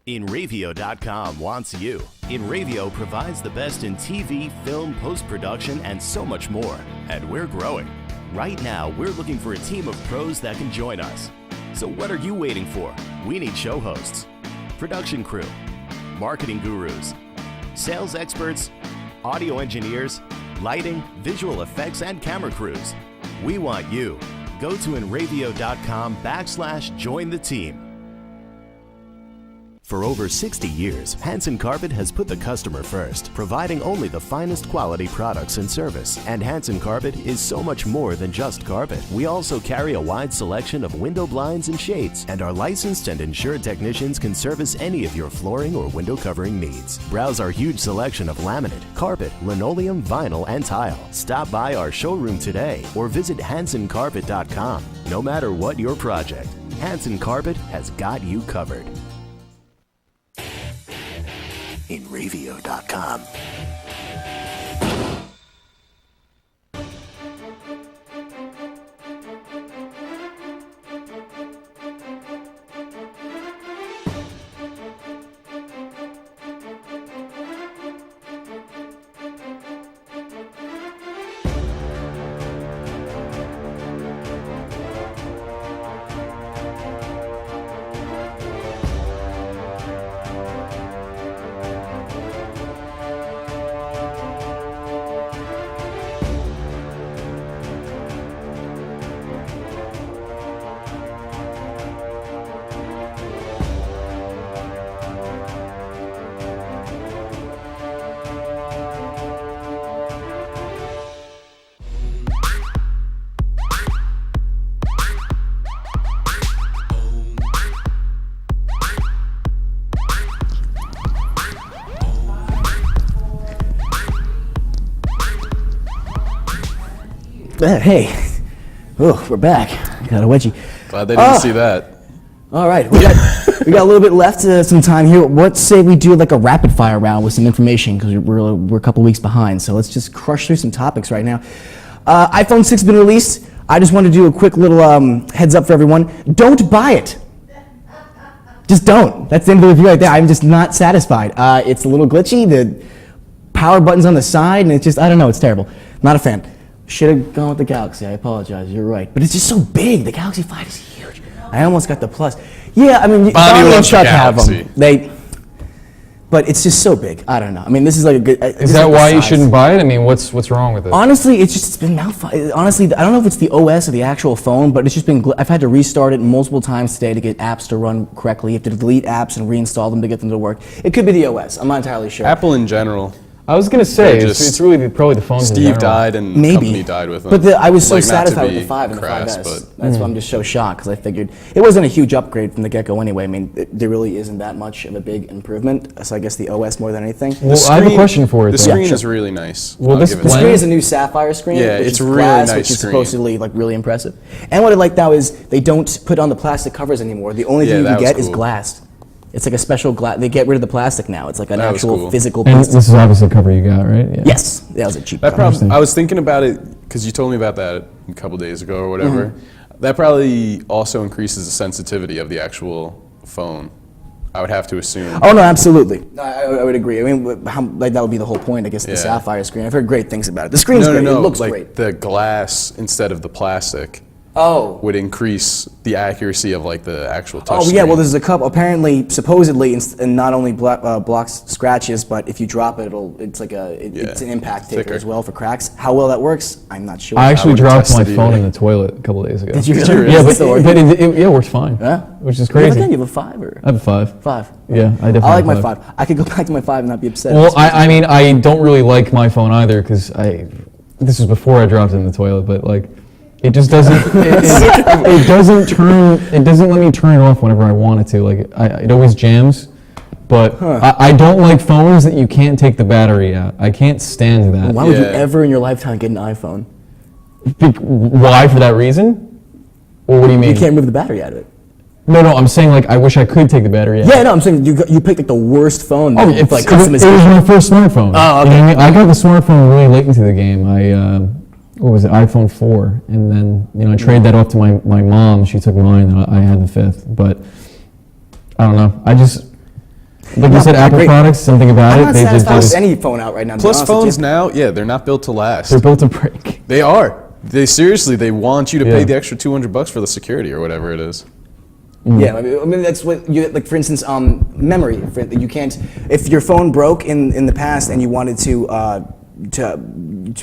InRavio.com wants you. InRavio provides the best in TV, film, post-production, and so much more. And we're growing. Right now, we're looking for a team of pros that can join us. So what are you waiting for? We need show hosts, production crew, marketing gurus, sales experts, audio engineers, lighting, visual effects, and camera crews. We want you. Go to InRavio.com/join the team. For over 60 years, Hanson Carpet has put the customer first, providing only the finest quality products and service. And Hanson Carpet is so much more than just carpet. We also carry a wide selection of window blinds and shades, and our licensed and insured technicians can service any of your flooring or window covering needs. Browse our huge selection of laminate, carpet, linoleum, vinyl, and tile. Stop by our showroom today or visit HansonCarpet.com. No matter what your project, Hanson Carpet has got you covered. InRavio.com. Hey. Oh, we're back. Got a wedgie. Glad they didn't see that. All right, we got a little bit left, some time here. Let's say we do like a rapid fire round with some information because we're a couple weeks behind. So let's just crush through some topics right now. iPhone 6 has been released. I just want to do a quick little heads up for everyone. Don't buy it. Just don't. That's the end of the review right there. I'm just not satisfied. It's a little glitchy. The power button's on the side, and it's just, I don't know, it's terrible. Not a fan. Should have gone with the Galaxy. I apologize. You're right. But it's just so big. The Galaxy 5 is huge. I almost got the Plus. Yeah, I mean, Bonnie and Chuck have them. But it's just so big. I don't know. I mean, this is like a good. Is that why you shouldn't buy it? I mean, what's wrong with it? Honestly, it's been malfunctioning. Honestly, I don't know if it's the OS or the actual phone, but it's just been. I've had to restart it multiple times today to get apps to run correctly. You have to delete apps and reinstall them to get them to work. It could be the OS. I'm not entirely sure. Apple in general. I was gonna say it's really probably the phones. Steve died and the company died with him. But I was so satisfied with the 5 and the 5S. That's why I'm just so shocked because I figured it wasn't a huge upgrade from the get-go anyway. I mean, there really isn't that much of a big improvement. So I guess the OS more than anything. Well, I have a question for you. The screen is really nice. Well, the screen is a new sapphire screen. Yeah, it's really glass, nice which is screen. supposedly like really impressive. And what I like now is they don't put on the plastic covers anymore. The only thing you can get is glass. It's like a special glass. They get rid of the plastic now. It's like an actual physical piece. And this is obviously the cover you got, right? Yeah. Yes, that was a cheap cover. I was thinking about it because you told me about that a couple days ago or whatever. That probably also increases the sensitivity of the actual phone. I would have to assume. Oh no, absolutely. I would agree. I mean, like that would be the whole point, I guess. The sapphire screen. I've heard great things about it. The screen's great. It looks like great. The glass instead of the plastic. Would increase the accuracy of like the actual touch screen. Yeah, well there's a couple, apparently, supposedly, and not only blocks scratches, but if you drop it, it's like it's an impact taker as well for cracks. How well that works, I'm not sure. I actually dropped my phone in the toilet a couple days ago. Did you really? Yeah, but it works fine. Yeah? Which is crazy. You have a 5 or? I have a 5. 5. Yeah, I definitely I like my 5. I could go back to my 5 and not be upset. Well, I mean, I don't really like my phone either because this was before I dropped it in the toilet, but like, it just doesn't. It doesn't turn. It doesn't let me turn it off whenever I want it to. Like it always jams. But I don't like phones that you can't take the battery out. I can't stand that. Why would you ever in your lifetime get an iPhone? Why, for that reason? Or what do you mean? You can't move the battery out of it. No, I'm saying like I wish I could take the battery out. Yeah, no, I'm saying you picked like the worst phone. Oh, it's like it was my first smartphone. Oh, okay. You know what I mean? I got the smartphone really late into the game. What was it, iPhone 4, and then I traded that off to my mom. She took mine, and I had the 5th. But I don't know. I just like you said, Apple products. Something about I'm it. Not satisfied with any phone out right now. Plus, phones now, they're not built to last. They're built to break. They are. They want you to pay the extra $200 for the security or whatever it is. Yeah, I mean that's what you like. For instance, memory. You can't if your phone broke in the past and you wanted to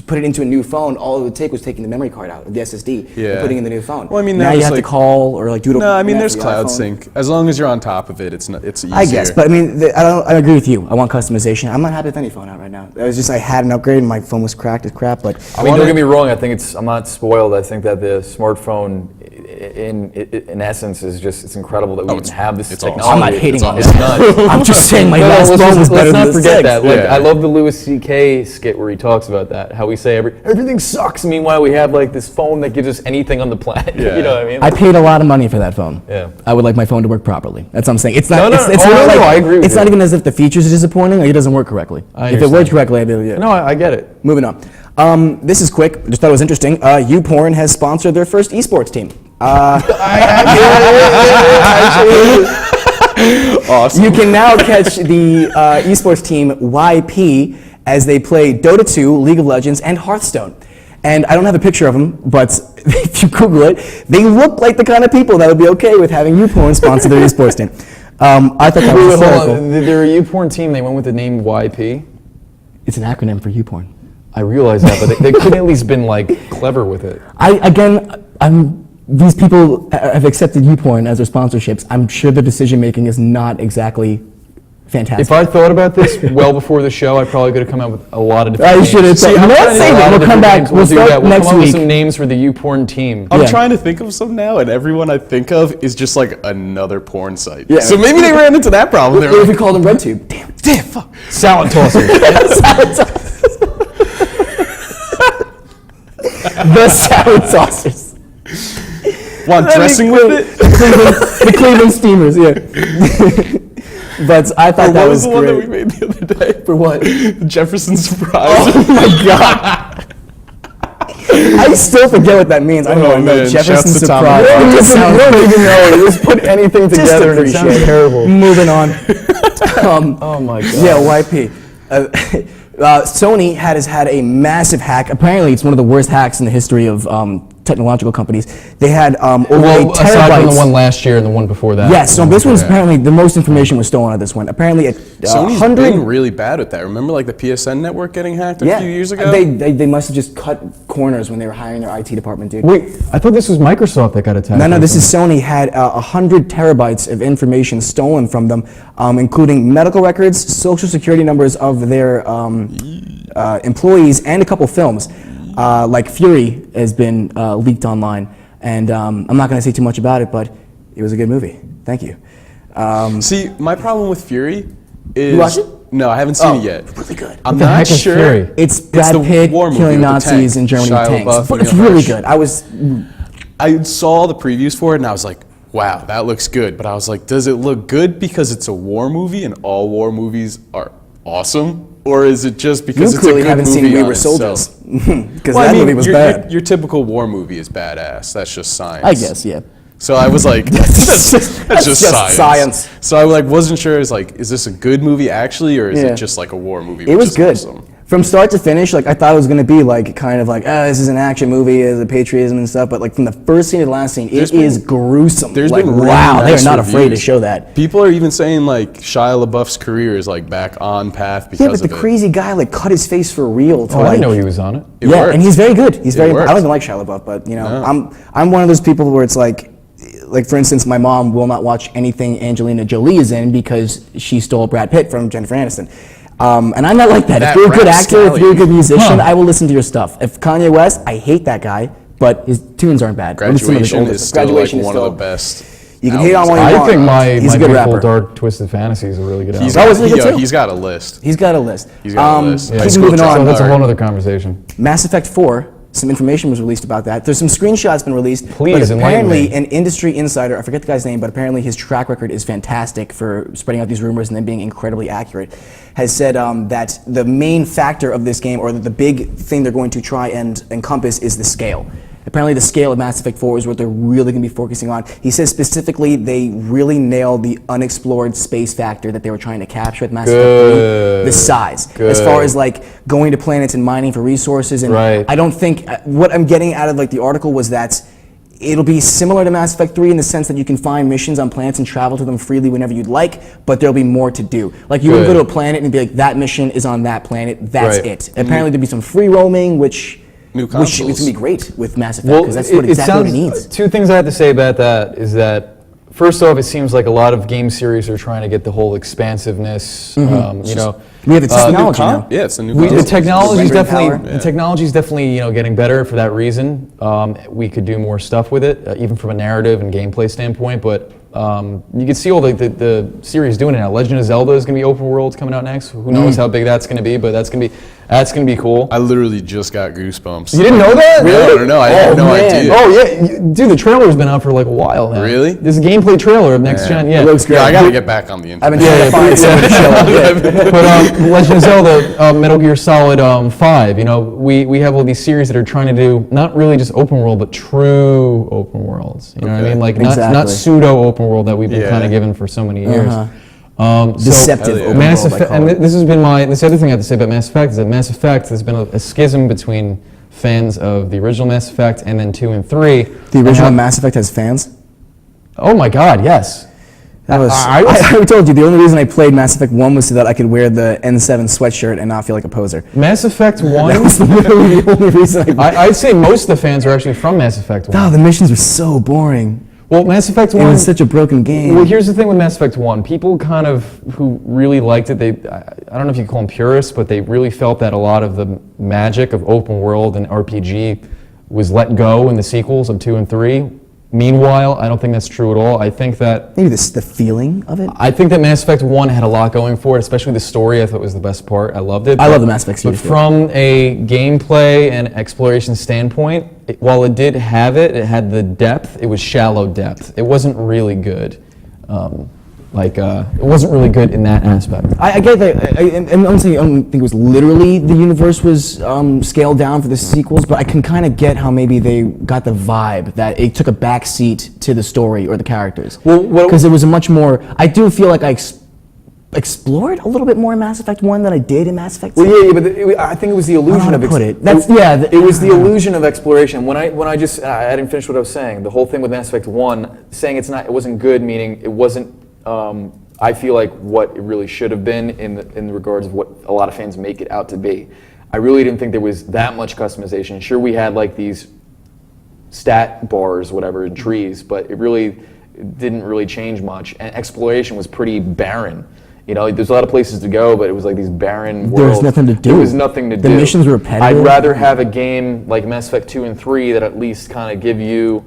put it into a new phone, all it would take was taking the memory card out of the SSD and putting in the new phone. Well, I mean, now you have to call or like do it. No, I mean, there's cloud sync. As long as you're on top of it, it's easier. I guess, but I mean, I agree with you. I want customization. I'm not happy with any phone out right now. It was just I had an upgrade and my phone was cracked as crap. But I mean, don't get me wrong. I think I'm not spoiled. I think that the smartphone, in essence, is just it's incredible that we can have this technology. I'm not hating on it. It's nuts. I'm just saying my last phone was better than the 6. Let's not forget that. Like, I love the Louis C.K. skit where he talks about that. How we say everything sucks. Meanwhile, we have like this phone that gives us anything on the planet. Yeah. You know what I mean? I paid a lot of money for that phone. Yeah. I would like my phone to work properly. That's what I'm saying. It's not. No, I agree with It's you. not even as if the features are disappointing. Like it doesn't work correctly. If it worked correctly, I'd be like, yeah. No, I get it. Moving on. This is quick. Just thought it was interesting. YouPorn has sponsored their first esports team. Awesome. You can now catch the esports team YP as they play Dota 2, League of Legends, and Hearthstone. And I don't have a picture of them, but if you Google it, they look like the kind of people that would be okay with having YouPorn sponsor their esports team. I thought that was hysterical. They're a YouPorn team. They went with the name YP. It's an acronym for YouPorn. I realize that, but they could at least been like clever with it. These people have accepted YouPorn as their sponsorships. I'm sure the decision making is not exactly fantastic. If I thought about this well before the show, I probably could have come up with a lot of different names. should have. Let's save it. We'll come back. We'll start next come up with week. some names for the YouPorn team. I'm trying to think of some now, and everyone I think of is just like another porn site. Yeah. So maybe they ran into that problem. What if we called them RedTube? Damn, fuck. Salad tosser. the salad saucers. Want dressing with it? The Cleveland Steamers, yeah. But I thought that What was was the one that great. we made the other day? For what? Jefferson Surprise. Oh my god! I still forget what that means. I don't Oh, know. man. Jefferson Shouts to Tom Surprise. Brady. It just sounds- I don't even know. You just put anything Just together and it sounds appreciate it. terrible. Moving on. Oh my god. Yeah, YP. Sony has had a massive hack. Apparently, it's one of the worst hacks in the history of technological companies. They had over Well, a aside from the terabytes. one last year and the one before that. Yes, so this one's apparently the most information was stolen at this one. Apparently, Sony's 100. been really bad with that. Remember, like the PSN network getting hacked a few years ago? They must have just cut corners when they were hiring their IT department, dude. Wait, I thought this was Microsoft that got attacked. No, this is Sony had 100 terabytes of information stolen from them, including medical records, social security numbers of their employees, and a couple films. Like Fury has been leaked online, and I'm not going to say too much about it, but it was a good movie. Thank you. See, my problem with Fury is... You watched it? No, I haven't seen it yet. Really good. I'm the not heck is sure. Fury? It's Brad the Pitt war movie killing with the Nazis tank. in Germany with Shia tanks. LaBeouf But and it's Neil really Hirsch. good. I saw the previews for it and I was like, wow, that looks good. But I was like, does it look good because it's a war movie and all war movies are awesome? Or is it just because You it's a clearly good haven't movie seen We on Were itself? Soldiers. Because Well, that I mean, movie was bad. your typical war movie is badass. That's just science. I guess, yeah. So I was like, that's just just science. So I like wasn't sure. Is like, is this a good movie actually, or is Yeah. it just like a war movie? It which was is good. awesome? From start to finish, like I thought it was gonna be like kind of like, this is an action movie, is a patriotism and stuff. But like from the first scene to the last scene, There's it is been- gruesome. There's like, been really wow, nice they're not afraid to reviews. show that. People are even saying like Shia LaBeouf's career is like back on path because Yeah, but of the it. crazy guy like cut his face for real. To Oh, I like, didn't know he was on it. It yeah, worked. and he's very good. He's very. I worked. don't even like Shia LaBeouf, but you know, No. I'm one of those people where it's like for instance, my mom will not watch anything Angelina Jolie is in because she stole Brad Pitt from Jennifer Aniston. And I'm not like that. If That you're a good actor, if you're a good musician, Huh. I will listen to your stuff. If Kanye West, I hate that guy, but his tunes aren't bad. Or at least some of his Graduation older is stuff. still Graduation like is one still. of the best. You can hate on albums. what you I want. think my He's a My good Beautiful rapper. Dark Twisted Fantasy is a really good album. He's That got, was really good too. he's got a list. He's got a list. He's got a list. Yeah, Keep School moving so on. that's a Dropout. whole other conversation. Mass Effect 4, some information was released about that. There's some screenshots been released. Please, but enlighten apparently, me. an industry insider, I forget the guy's name, but apparently his track record is fantastic for spreading out these rumors and then being incredibly accurate, has said that the main factor of this game, or the big thing they're going to try and encompass, is the scale. Apparently the scale of Mass Effect 4 is what they're really going to be focusing on. He says specifically they really nailed the unexplored space factor that they were trying to capture with Mass Effect 3. The size. As far as like going to planets and mining for resources. And Right. I don't think, what I'm getting out of like the article was that it'll be similar to Mass Effect 3 in the sense that you can find missions on planets and travel to them freely whenever you'd like, but there'll be more to do. Like you would go to a planet and be like, that mission is on that planet, that's Right. it. Apparently there'll be some free roaming, which New it's consoles. going to be great with Mass Effect, because that's what exactly what it needs. Two things I have to say about that is that, first off, it seems like a lot of game series are trying to get the whole expansiveness, you know. We have the technology now. Yeah, it's a new The console. technology's rendering definitely power. the technology's definitely getting better for that reason. We could do more stuff with it, even from a narrative and gameplay standpoint. But you can see all the series doing it now. Legend of Zelda is going to be open world coming out next. Who knows how big that's going to be? But that's going to be cool. I literally just got goosebumps. You didn't know that? No, I had no man. idea. Oh yeah, dude, the trailer's been out for like a while now. Really? This is a gameplay trailer of next gen. Yeah, It looks great. Yeah, I gotta get back on the I've been internet. trying to find someone to show up. But Legend of Zelda, Metal Gear Solid 5. You know, we have all these series that are trying to do not really just open world, but true open worlds. You know what I Okay. mean? Like not Exactly. pseudo open world that we've been Yeah. kind of given for so many years. Deceptive Hell yeah. open Mass world, I Effect, call and it. this has been this other thing I have to say about Mass Effect is that Mass Effect has been a schism between fans of the original Mass Effect and then 2 and 3. The original And how- Mass Effect has fans? Oh my God, yes. That was, I told you, the only reason I played Mass Effect 1 was so that I could wear the N7 sweatshirt and not feel like a poser. Mass Effect 1. That was literally the only reason I'd say most of the fans are actually from Mass Effect 1. Oh, the missions were so boring. Well, Mass Effect 1. It was such a broken game. Well, here's the thing with Mass Effect 1. People kind of who really liked it, I don't know if you call them purists, but they really felt that a lot of the magic of open world and RPG was let go in the sequels of 2 and 3. Meanwhile, I don't think that's true at all. I think that Maybe the feeling of it. I think that Mass Effect 1 had a lot going for it, especially the story. I thought was the best part. I loved it. I love the Mass Effect series. But from a gameplay and exploration standpoint, while it did have it, it had the depth. It was shallow depth. It wasn't really good. It wasn't really good in that aspect. I get that. I'm saying I don't think it was literally the universe was scaled down for the sequels, but I can kind of get how maybe they got the vibe that it took a back seat to the story or the characters. Well, because it was a much more. I do feel like I explored a little bit more in Mass Effect 1 than I did in Mass Effect 2. Well, yeah, but I think it was the illusion of it was the illusion of exploration. When I didn't finish what I was saying. The whole thing with Mass Effect 1, saying it wasn't good, meaning it wasn't. I feel like what it really should have been in regards of what a lot of fans make it out to be. I really didn't think there was that much customization. Sure, we had like these stat bars, whatever, and trees, but it really didn't really change much. And exploration was pretty barren. You know, there's a lot of places to go, but it was like these barren worlds. There was nothing to do. There was nothing to do. The missions were repetitive. I'd rather have a game like Mass Effect 2 and 3 that at least kind of give you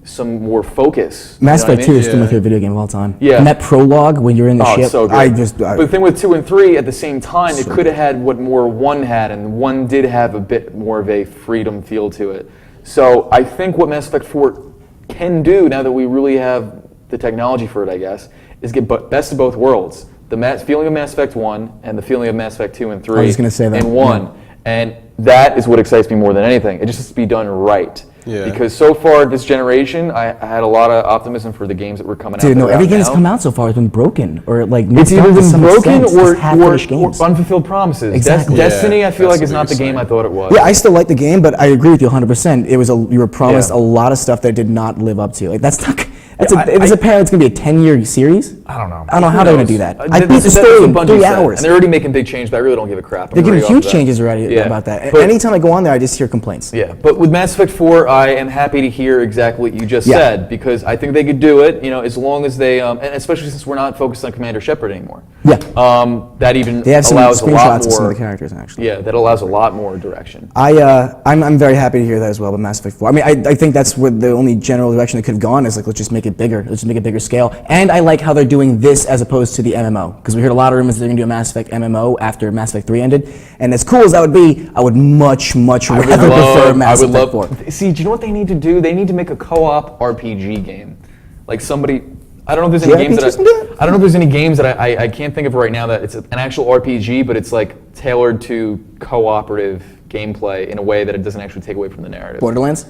some more focus. Mass You know what Effect I 2 mean? is still my favorite video game of all time. Yeah. And that prologue when you're in the Oh, ship, it's so good. but the thing with 2 and 3, at the same time, it could have had what more 1 had, and 1 did have a bit more of a freedom feel to it. So I think what Mass Effect 4 can do, now that we really have the technology for it, I guess, is get best of both worlds. The feeling of Mass Effect 1 and the feeling of Mass Effect 2 and 3 I was just gonna say that, in 1. yeah. And that is what excites me more than anything. It just has to be done right. Yeah. Because so far this generation, I had a lot of optimism for the games that were coming out. Dude, no, that are every out game that's now. come out so far has been broken or like It's messed up either to been some broken extent. It's or just half-finished games. unfulfilled promises. Exactly. Destiny, I feel that's like, is the not the biggest game thing. I thought it was. Yeah, I still like the game, but I agree with you 100%. You were promised Yeah. a lot of stuff that did not live up to. Like that's not. Yeah, It's apparent it's gonna be a 10-year series. I don't know. I don't know how Who they're gonna knows? do that. Uh, I beat the that's story what in Bungie 3 said. hours. And they're already making big changes, but I really don't give a crap. They're I'm giving already huge off that. changes already Yeah. about that. But- Anytime I go on there, I just hear complaints. Yeah, but with Mass Effect 4, I am happy to hear exactly what you just Yeah. said, because I think they could do it, as long as they, and especially since we're not focused on Commander Shepard anymore. Yeah. That even They have some allows a lot screenshots of some more. of the characters actually. Yeah, that allows a lot more direction. I'm very happy to hear that as well. But Mass Effect 4. I mean, I think that's where the only general direction they could have gone is like let's just make it bigger. Let's just make it bigger scale. And I like how they're doing this as opposed to the MMO because we heard a lot of rumors they're gonna do a Mass Effect MMO after Mass Effect 3 ended. And as cool as that would be, I would much rather prefer Mass Effect 4. See, do you know what they need to do? They need to make a co-op RPG game, like somebody. I don't know if there's any games JRPGs that can do it? I don't know if there's any games that I can't think of right now that it's an actual RPG, but it's like tailored to cooperative gameplay in a way that it doesn't actually take away from the narrative. Borderlands?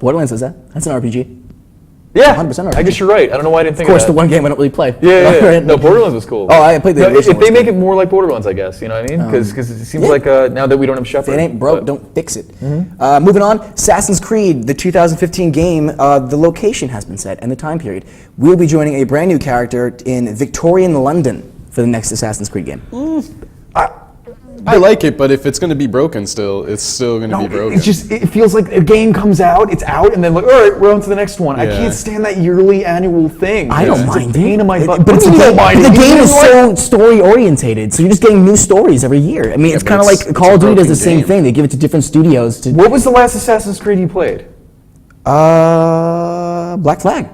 Borderlands is that? That's an RPG. Yeah, 100% I guess you're right. I don't know why I didn't Of think course, of the that. one game I don't really play. Yeah. Right? No, Borderlands was cool. Oh, I played the original If they one. make it more like Borderlands, I guess, you know what I mean? Because it seems Yeah. like now that we don't have Shepard. If it ain't broke, but- don't fix it. Moving on, Assassin's Creed, the 2015 game, the location has been set and the time period. We'll be joining a brand new character in Victorian London for the next Assassin's Creed game. I like it, but if it's going to be broken still, it's still going to be broken. It feels like a game comes out, it's out, and then like, all right, we're on to the next one. I Yeah. can't stand that yearly annual thing. I don't It's mind a pain it. in my butt. But it's What do you the don't mind it? You game is didn't like- so story orientated, so you're just getting new stories every year. I mean, it's but kind of it's- like it's Call a of Duty does broken the same game. thing. They give it to different studios to. What was the last Assassin's Creed you played? Black Flag.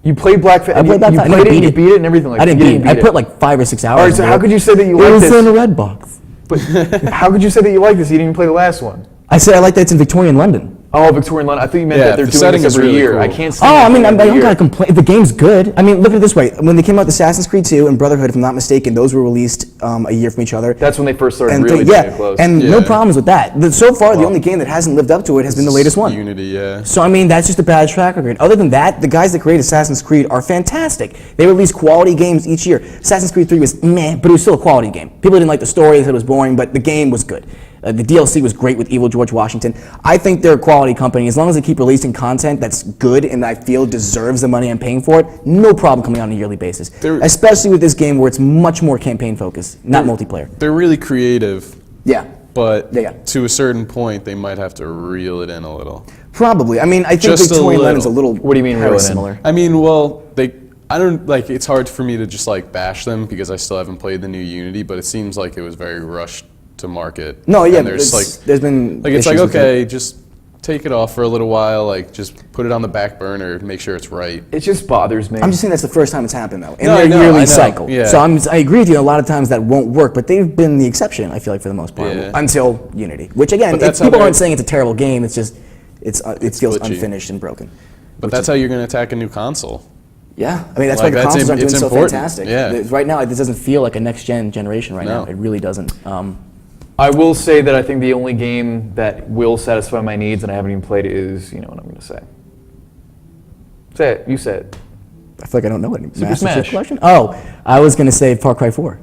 You played Black Flag. I played Black You Flag. played never it, you beat it, and everything like I that. didn't You beat it. I put like 5 or 6 hours. All right, so into how it. could you say that you It like was this? in a red box. But how could you say that you like this? You didn't even play the last one. I said I like that it's in Victorian London. Oh, Victorian London. I thought you meant Yeah, that they're the doing setting this is every really year. cool. I can't. Oh, I mean, I every don't year. gotta complain. The game's good. I mean, look at it this way. When they came out with Assassin's Creed 2 and Brotherhood, if I'm not mistaken, those were released a year from each other. That's when they first started And really yeah, getting close. and no Yeah. problems with that. So far, the only game that hasn't lived up to it has been the latest one. Unity, yeah. So I mean, that's just a bad track record. Other than that, the guys that create Assassin's Creed are fantastic. They release quality games each year. Assassin's Creed 3 was meh, but it was still a quality game. People didn't like the story; they said it was boring, but the game was good. The DLC was great with Evil George Washington. I think they're a quality company. As long as they keep releasing content that's good and I feel deserves the money I'm paying for it, no problem coming out on a yearly basis. Especially with this game where it's much more campaign focused, not multiplayer. They're really creative, Yeah. but Yeah. to a certain point, they might have to reel it in a little. Probably. I mean, I think Just a Victorian London's a little. little What do you mean reel it in? similar. I mean, well, I don't, like, it's hard for me to just, like, bash them because I still haven't played the new Unity, but it seems like it was very rushed to market. No, yeah, And there's, there's been like, it's like, issues with okay, just take it off for a little while, like just put it on the back burner, make sure it's right. It just bothers me. I'm just saying that's the first time it's happened though, in No, their I know, yearly I know. cycle. Yeah. So I agree with you. A lot of times that won't work, but they've been the exception. I feel like for the most part, Yeah. until Unity, which again, But that's how people they're- aren't saying it's a terrible game. It's just it feels glitchy. unfinished and broken. But that's how you're going to attack a new console. Yeah, I mean that's Like, why the that's consoles aren't doing it's so important. fantastic. Yeah. Right now, this doesn't feel like a next generation right No. now. It really doesn't. I will say that I think the only game that will satisfy my needs, and I haven't even played it, is, you know what I'm going to say. Say it. You say it. I feel like I don't know it. Super Master Chief Smash. Collection? Oh, I was gonna say Far Cry 4.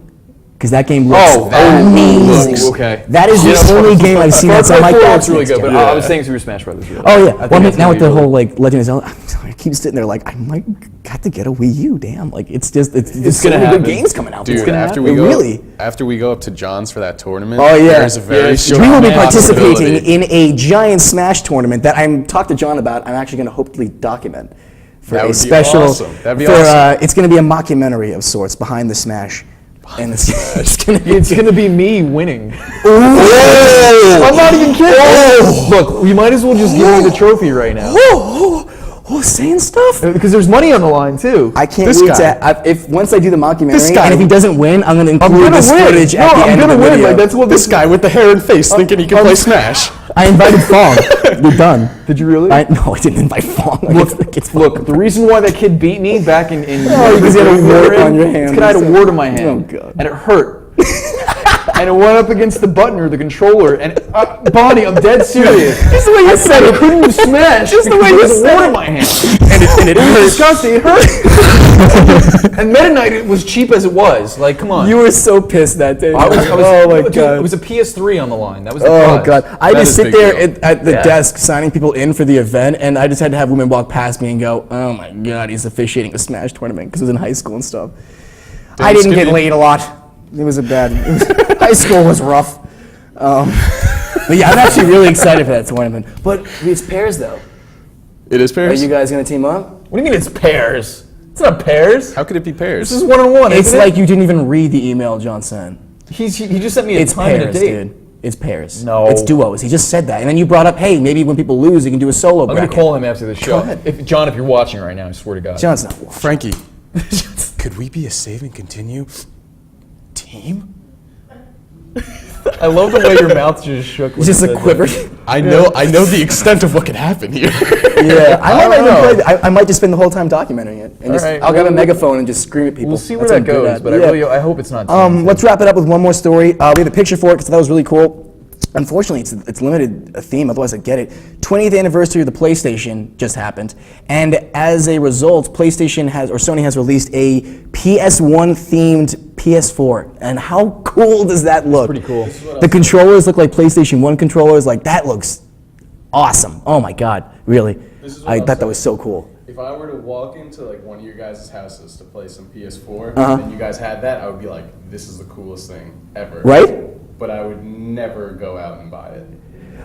Because that game looks that amazing. looks- Okay. That is the only game I've seen that's on my It's really good, but yeah. I was saying Super Smash Brothers. Really. Oh yeah. I Well, think I mean, that's now gonna with be the really- whole like Legend of Zelda, I keep sitting there like I might got to get a Wii U. Damn, like it's just it's so gonna many happen. good games coming out. Dude, It's gonna after happen. we go Really. after we go up to John's for that tournament, Oh yeah. there's a very strong we will be participating possibility. in a giant Smash tournament that I'm talked to John about. I'm actually going to hopefully document for That a would be special. awesome. That'd be for, awesome. It's going to be a mockumentary of sorts behind the Smash. And it's going to be It's going to be me winning. oh, I'm not even kidding. Look, we might as well just give me the trophy right now. saying stuff. Because there's money on the line, too. I can't This wait guy. to. If once I do the mockumentary, This guy- and if he doesn't win, I'm going to include gonna this win. footage No, at the I'm end of the gonna win. video. Like, that's what This guy with the hair and face thinking he can play Smash. I invited Fong. We're done. Did you really? No, I didn't invite Fong. Look, the reason why that kid beat me back in Oh, because you had a wart on your hand. It's because I had a wart on my hand. Oh, God. And it hurt. And it went up against the button or the controller. And Bonnie, I'm dead serious. Just the way you said I it. couldn't smash. Just the way you because said there was a wart it. on my hand. And it was disgusting. It hurt. And Meta Knight, it was cheap as it was. Like, come on. You were so pissed that day. I was, oh my dude, God. It was a PS3 on the line. That was the Oh prize. God! I That just is sit big there deal. at the Yeah. desk signing people in for the event, and I just had to have women walk past me and go, "Oh my God, he's officiating a Smash tournament," because it was in high school and stuff. I it's didn't gonna get be- laid a lot. It was high school was rough. But yeah, I'm actually really excited for that tournament. But it's pairs though. It is Are pairs. you guys gonna team up? What do you mean it's pairs? It's not pairs. How could it be pairs? This is one-on-one, It's isn't like you didn't even read the email John sent. He just sent me a It's time and a pairs, date. dude. It's pairs. No. It's duos. He just said that, and then you brought up, hey, maybe when people lose, you can do a solo I'm bracket. gonna call him after the show. ahead. John, if you're watching right now, I swear to God. John's not. Frankie, could we be a save and continue team? I love the way your mouth just shook. It's just a quiver. I know the extent of what could happen here. Yeah, I might not even know. play. I might just spend the whole time documenting it, and just right, I'll grab a we'll- megaphone and just scream at people. We'll see where That's that what I'm good goes, at. but Yeah. I hope it's not. Let's wrap it up with one more story. We have a picture for it because that was really cool. Unfortunately, it's limited a theme. Otherwise, I'd get it. 20th anniversary of the PlayStation just happened, and as a result, Sony has released a PS1 themed PS4. And how cool does that look? pretty cool. The controllers look like PlayStation 1 controllers. Like that looks awesome. Oh my God, really? I thought that was so cool. If I were to walk into like one of your guys' houses to play some PS4, Uh-huh. and you guys had that, I would be like, this is the coolest thing ever. Right? But I would never go out and buy it.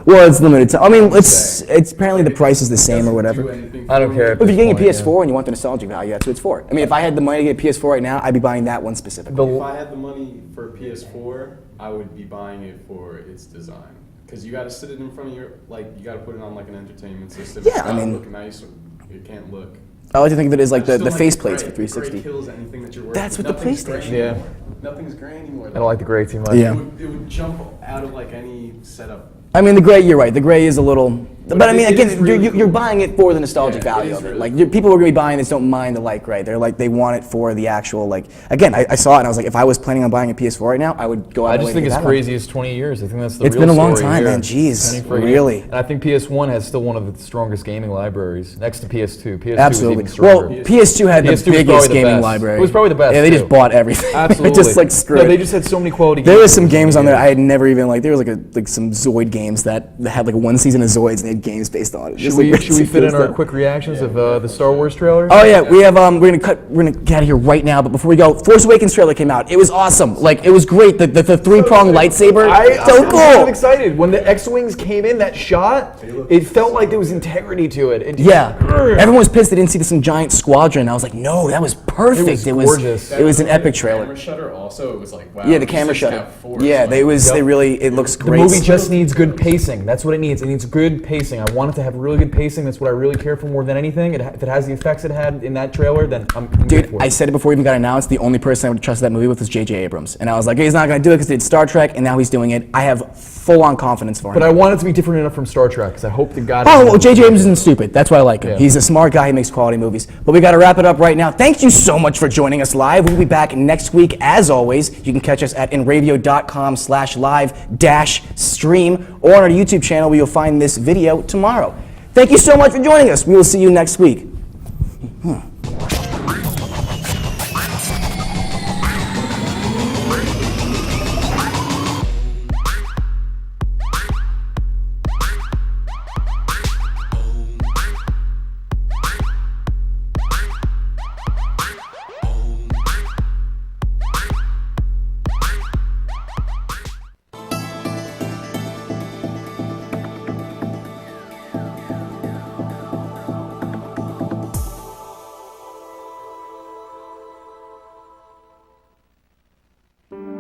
Well, it's limited time. I mean, it's apparently the price is the same or whatever. Do anything I don't for care. me. If you're getting a PS4 and you want the nostalgic value, that's what it's for. I mean, if I had the money to get a PS4 right now, I'd be buying that one specifically. If I had the money for a PS4, I would be buying it for its design. Because you got to sit it in front of your, like, you got to put it on like an entertainment system. Yeah, It's I gotta mean- look nice. It can't look. I like to think of it as like I just the don't face the plates gray. for 360. The gray kills anything that you're working That's with. what the Nothing's gray PlayStation- Yeah. anymore. Nothing's gray anymore. I don't like the gray too much. Yeah. It would jump out of like any setup. I mean, the gray, you're right. The gray is a little. But I mean, it again, is really you're cool. buying it for the nostalgic Yeah, it value is of it. really Like, people are going to be buying this don't mind the light gray. They're like, they want it for the actual, like, again, I saw it and I was like, if I was planning on buying a PS4 right now, I would go out I of my just way think to it's get that one. crazy. It's 20 years. I think that's the It's real been a long story time, here. man. Jeez, Penny for really. And I think PS1 has still one of the strongest gaming libraries next to PS2. PS2 Absolutely. was even stronger. Well, PS2 had PS2 was the probably biggest the gaming best. library. It was probably the best, Yeah, they too. just bought everything. Absolutely. They just like screw No, it. they just had so many quality games. There was some games on there I had never even like. There was like some Zoid games that had like one season of Zoids and they had games based on it. Should we fit in our quick reactions of the Star Wars trailer? Oh yeah, we have. We're gonna get out of here right now. But before we go, Force Awakens trailer came out. It was awesome. Like it was great. The three-pronged lightsaber. So I'm cool. excited. When the X-wings came in, that shot, it felt like there was integrity to it. Yeah, everyone was pissed they didn't see some giant squadron. I was like, no, that was perfect. It was gorgeous. It was an epic trailer. Camera shutter also, it was like, wow. Yeah, the these camera things shutter. have force, Yeah, like- they really. It looks The great. movie just needs good pacing. That's what it needs. It needs good pacing. pacing. I want it to have really good pacing. That's what I really care for more than anything. If it has the effects it had in that trailer, then I'm good Dude, for it. I said it before it even got announced. The only person I would trust that movie with was J.J. Abrams. And I was like, he's not going to do it because he did Star Trek, and now he's doing it. I have full-on confidence for him. But I want it to be different enough from Star Trek, because I hope to God... Oh, well, J.J. Abrams isn't stupid. That's why I like him. Yeah. He's a smart guy. He makes quality movies. But we got to wrap it up right now. Thank you so much for joining us live. We'll be back next week. As always, you can catch us at inravio.com/live-stream or on our YouTube channel where you'll find this video tomorrow. Thank you so much for joining us. We will see you next week.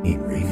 In